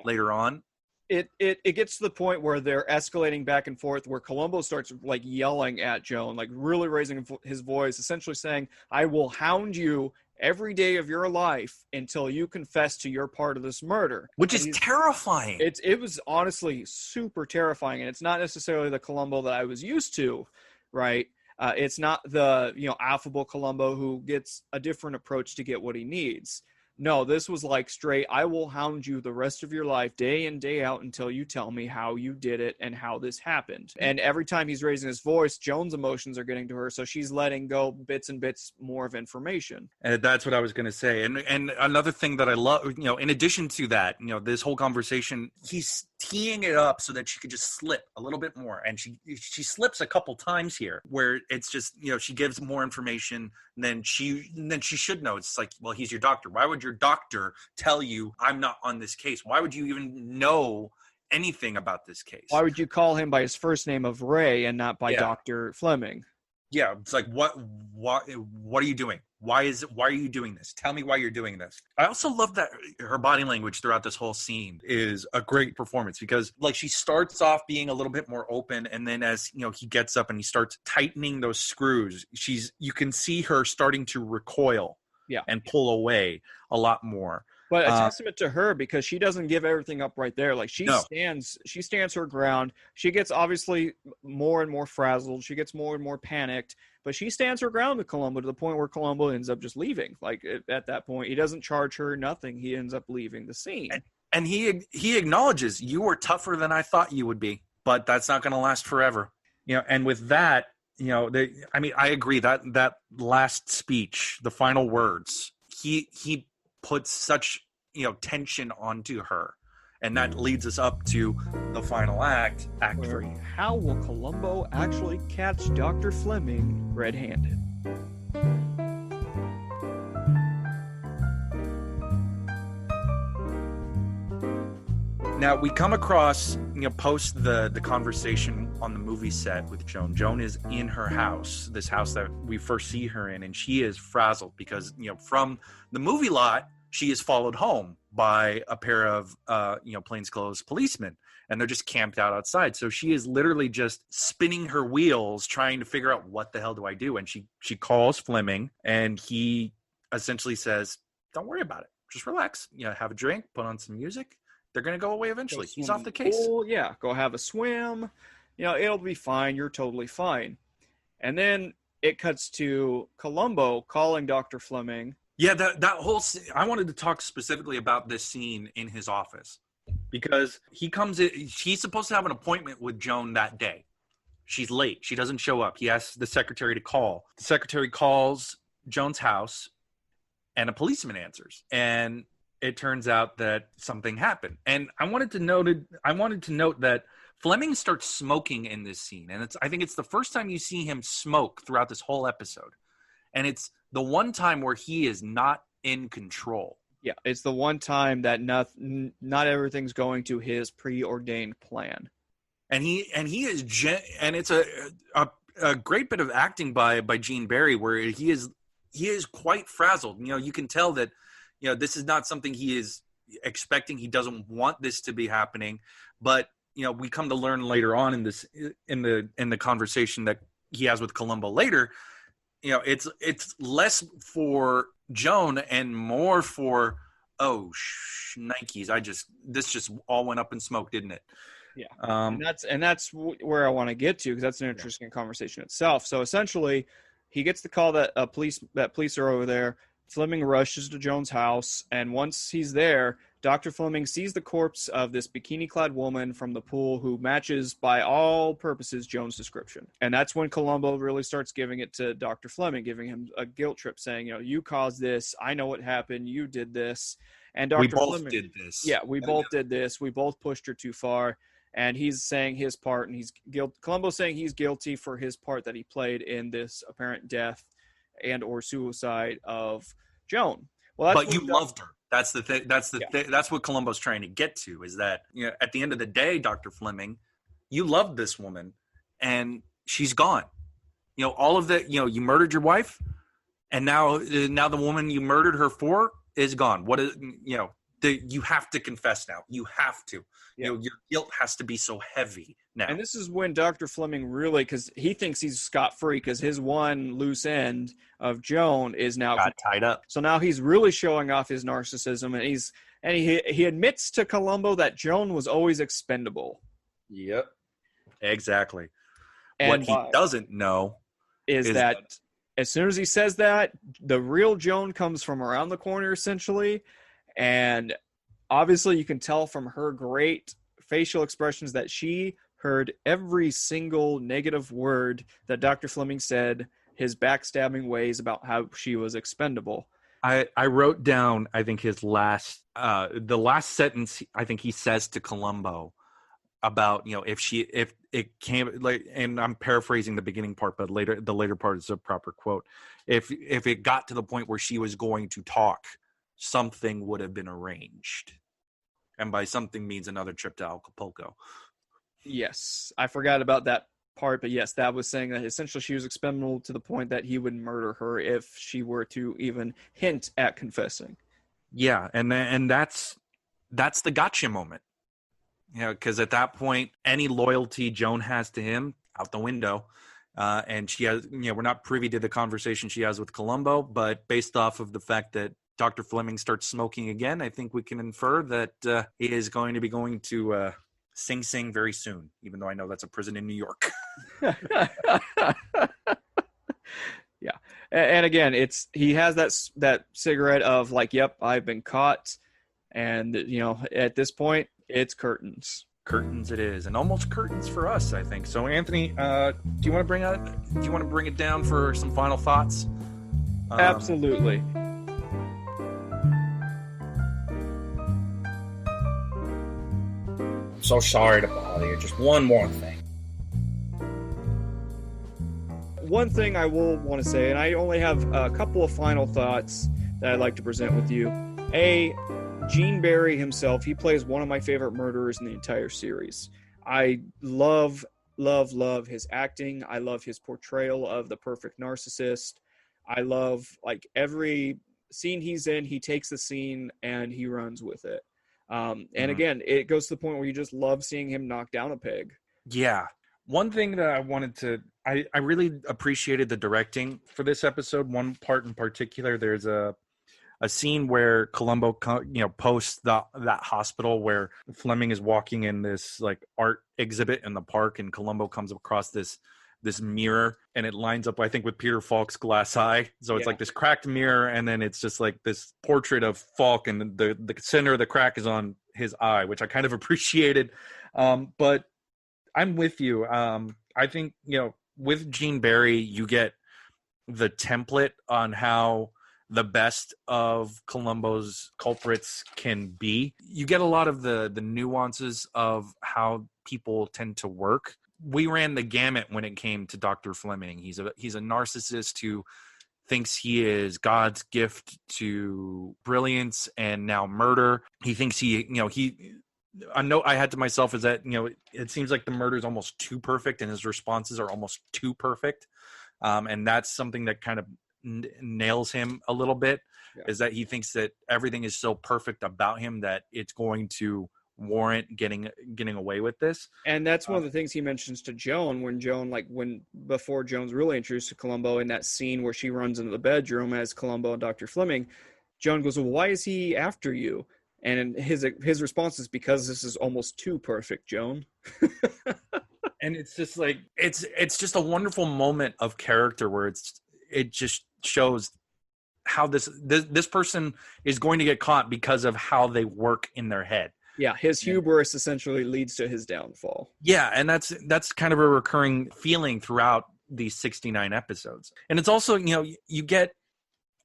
later on. It gets to the point where they're escalating back and forth, where Colombo starts like yelling at Joan, like really raising his voice, essentially saying, I will hound you every day of your life until you confess to your part of this murder. Which is terrifying. It was honestly super terrifying, and it's not necessarily the Colombo that I was used to, right? It's not the affable Colombo who gets a different approach to get what he needs. No, this was like straight, I will hound you the rest of your life, day in, day out, until you tell me how you did it and how this happened. And every time he's raising his voice, Joan's emotions are getting to her, so she's letting go bits and bits more of information. And that's what I was going to say. And another thing that I love, in addition to that, this whole conversation, he's teeing it up so that she could just slip a little bit more. And she slips a couple times here, where it's just, she gives more information than she should know. It's like, well, he's your doctor. Why would your doctor tell you I'm not on this case? Why would you even know anything about this case? Why would you call him by his first name of Ray and not by Dr. Fleming? Yeah, it's like, what are you doing? Why are you doing this? Tell me why you're doing this. I also love that her body language throughout this whole scene is a great performance, because like she starts off being a little bit more open, and then as he gets up and he starts tightening those screws, you can see her starting to recoil and pull away a lot more. But a testament to her, because she doesn't give everything up right there. Like she stands her ground. She gets obviously more and more frazzled. She gets more and more panicked, but she stands her ground with Colombo to the point where Colombo ends up just leaving. Like at that point, he doesn't charge her nothing. He ends up leaving the scene. And he acknowledges, you were tougher than I thought you would be, but that's not going to last forever. And with that, I agree that last speech, the final words, he puts such tension onto her, and that leads us up to the final act 3. How will Colombo actually catch Dr. Fleming red-handed? Now we come across, post the conversation on the movie set with Joan. Joan is in her house, this house that we first see her in, and she is frazzled because, from the movie lot, she is followed home by a pair of, plainclothes policemen, and they're just camped out outside. So she is literally just spinning her wheels, trying to figure out what the hell do I do? And she calls Fleming, and he essentially says, don't worry about it. Just relax. Have a drink, put on some music. They're going to go away eventually. He's off the case. Go have a swim. it'll be fine. You're totally fine. And then it cuts to Colombo calling Dr. Fleming. Yeah, that whole I wanted to talk specifically about this scene in his office, because he comes in. He's supposed to have an appointment with Joan that day. She's late. She doesn't show up. He asks the secretary to call. The secretary calls Joan's house, and a policeman answers. And it turns out that something happened. And I wanted to note that Fleming starts smoking in this scene, and I think it's the first time you see him smoke throughout this whole episode, and it's the one time where he is not in control. Yeah, it's the one time that not everything's going to his preordained plan. And he is, and it's a great bit of acting by Gene Barry, where he is quite frazzled. You can tell that this is not something he is expecting. He doesn't want this to be happening, but we come to learn later on in the conversation that he has with Colombo later. It's less for Joan and more for, Nikes. This just all went up in smoke, didn't it? Yeah. And that's where I want to get to, because that's an interesting conversation itself. So essentially, he gets the call that police are over there. Fleming rushes to Joan's house, and once he's there, Dr. Fleming sees the corpse of this bikini-clad woman from the pool who matches, by all purposes, Joan's description. And that's when Colombo really starts giving it to Dr. Fleming, giving him a guilt trip, saying, you caused this. I know what happened. You did this. And Dr. We both Fleming did this. Yeah, we both did this. We both pushed her too far. And he's saying his part, and Colombo's saying he's guilty for his part that he played in this apparent death and or suicide of Joan. Well, but you loved her. That's the thing. That's what Colombo's trying to get to, is that at the end of the day, Dr. Fleming, you loved this woman, and she's gone. All of that. You murdered your wife, and now the woman you murdered her for is gone. What is you have to confess now. You have to. Your guilt has to be so heavy now. And this is when Dr. Fleming really, because he thinks he's scot-free because his one loose end of Joan is now got tied up. So now he's really showing off his narcissism, and he admits to Colombo that Joan was always expendable. Yep. Exactly. And what he doesn't know is that as soon as he says that, the real Joan comes from around the corner, essentially. And obviously you can tell from her great facial expressions that she heard every single negative word that Dr. Fleming said, his backstabbing ways about how she was expendable. I wrote down, I think the last sentence I think he says to Colombo about, if it came, like, and I'm paraphrasing the beginning part, but the later part is a proper quote. If it got to the point where she was going to talk, something would have been arranged. And by something means another trip to Acapulco. Yes. I forgot about that part, but yes, that was saying that essentially she was expendable to the point that he would murder her if she were to even hint at confessing. Yeah, and that's the gotcha moment. Because at that point, any loyalty Joan has to him, out the window. And she has, we're not privy to the conversation she has with Colombo, but based off of the fact that Dr. Fleming starts smoking again, I think we can infer that he is going to be going to Sing Sing very soon, even though I know that's a prison in New York. Yeah. And again, he has that cigarette of like, yep, I've been caught. And, at this point, it's curtains. Curtains it is, and almost curtains for us, I think. So, Anthony, do you want to bring it down for some final thoughts? Absolutely. I'm so sorry to bother you. Just one more thing. One thing I will want to say, and I only have a couple of final thoughts that I'd like to present with you. Gene Barry himself, he plays one of my favorite murderers in the entire series. I love his acting. I love his portrayal of the perfect narcissist. I love, like, every scene he's in, he takes the scene and he runs with it. And again, it goes to the point where you just love seeing him knock down a pig. Yeah. One thing that I wanted to, I really appreciated the directing for this episode. One part in particular, there's a a scene where Colombo, posts that hospital where Fleming is walking in this like art exhibit in the park, and Colombo comes across this mirror, and it lines up, I think, with Peter Falk's glass eye. So it's like this cracked mirror, and then it's just like this portrait of Falk, and the center of the crack is on his eye, which I kind of appreciated. But I'm with you. I think, with Gene Barry, you get the template on how the best of Columbo's culprits can be. You get a lot of the nuances of how people tend to work. We ran the gamut when it came to Dr. Fleming. He's a narcissist who thinks he is God's gift to brilliance and now murder. He thinks a note I had to myself is that, it seems like the murder is almost too perfect and his responses are almost too perfect. And that's something that kind of nails him a little bit, is that he thinks that everything is so perfect about him that it's going to warrant getting away with this. And that's one of the things he mentions to Joan before Joan's really introduced to Columbo, in that scene where she runs into the bedroom as Columbo and Dr. Fleming. Joan goes, well, why is he after you? And his response is, because this is almost too perfect, Joan. And it's just like, it's just a wonderful moment of character where it just shows how this person is going to get caught because of how they work in their head. Yeah, his hubris essentially leads to his downfall. Yeah, and that's kind of a recurring feeling throughout these 69 episodes. And it's also, you get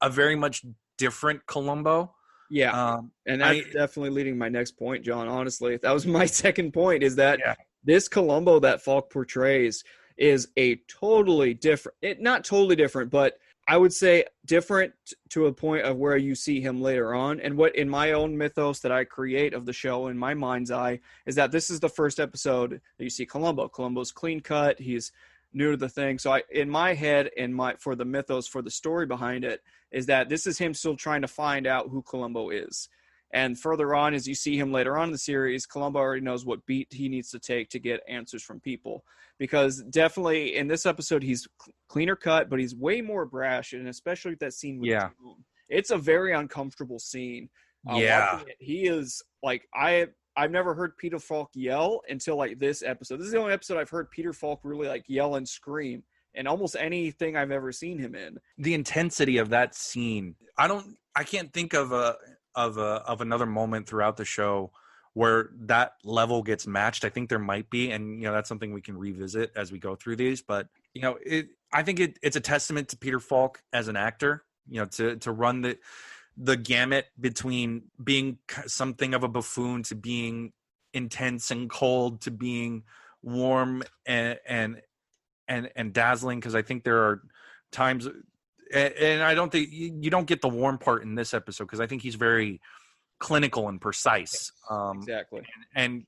a very much different Columbo. Yeah, and that's definitely leading my next point, John. Honestly, that was my second point, is that this Columbo that Falk portrays is a totally different, not totally different, but I would say different to a point of where you see him later on. And what in my own mythos that I create of the show in my mind's eye is that this is the first episode that you see Columbo. Columbo's clean cut. He's new to the thing. So in my head, for the mythos, for the story behind it, is that this is him still trying to find out who Columbo is. And further on, as you see him later on in the series, Columbo already knows what beat he needs to take to get answers from people. Because definitely in this episode, he's cleaner cut, but he's way more brash. And especially with that scene with Joan. It's a very uncomfortable scene. He is like, I've never heard Peter Falk yell until like this episode. This is the only episode I've heard Peter Falk really like yell and scream in almost anything I've ever seen him in. The intensity of that scene, I can't think of another moment throughout the show where that level gets matched. I think there might be, and that's something we can revisit as we go through these. But I think it's a testament to Peter Falk as an actor, to run the gamut between being something of a buffoon to being intense and cold to being warm and dazzling. Because I think there are times, and I don't think you don't get the warm part in this episode, because I think he's very clinical and precise. Exactly. And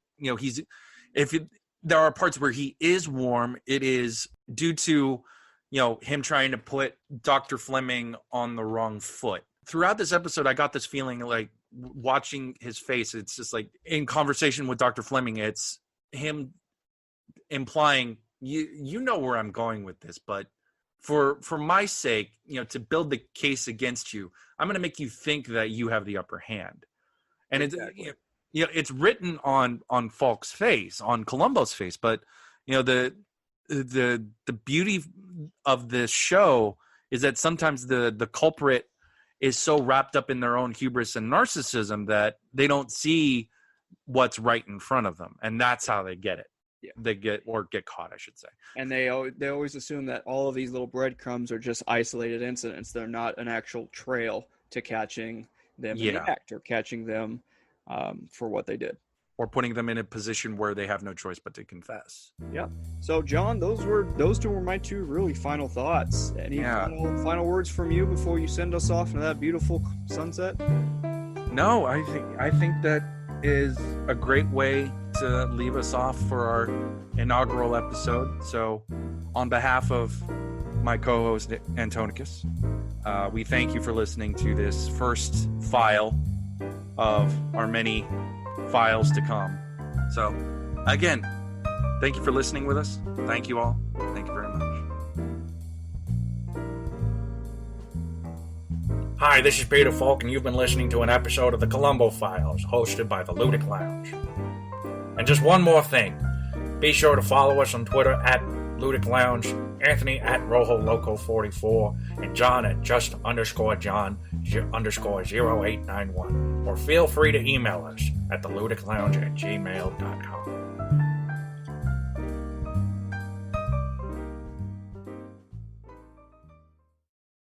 there are parts where he is warm, it is due to him trying to put Dr. Fleming on the wrong foot. Throughout this episode, I got this feeling like watching his face, it's just like in conversation with Dr. Fleming, it's him implying, you know where I'm going with this, but for my sake, to build the case against you, I'm going to make you think that you have the upper hand. And it's written on Falk's face, on Columbo's face, but the beauty of this show is that sometimes the culprit is so wrapped up in their own hubris and narcissism that they don't see what's right in front of them, and that's how they get it. Yeah. They get caught, I should say. And they always assume that all of these little breadcrumbs are just isolated incidents. They're not an actual trail to catching them in the act, or catching them for what they did, or putting them in a position where they have no choice but to confess. Yeah. So John, those two were my two really final thoughts. Any final words from you before you send us off into that beautiful sunset? No, I think that is a great way to leave us off for our inaugural episode. So on behalf of my co-host Antonicus, we thank you for listening to this first file of our many files to come. So again, thank you for listening with us. Thank you all. Thank you very much. Hi, this is Peter Falk, and you've been listening to an episode of the Columbo Files, hosted by the Ludic Lounge. And just one more thing. Be sure to follow us on Twitter at Ludic Lounge, Anthony at RojoLoco44, and John at just_John_0891. Or feel free to email us at theludiclounge@gmail.com.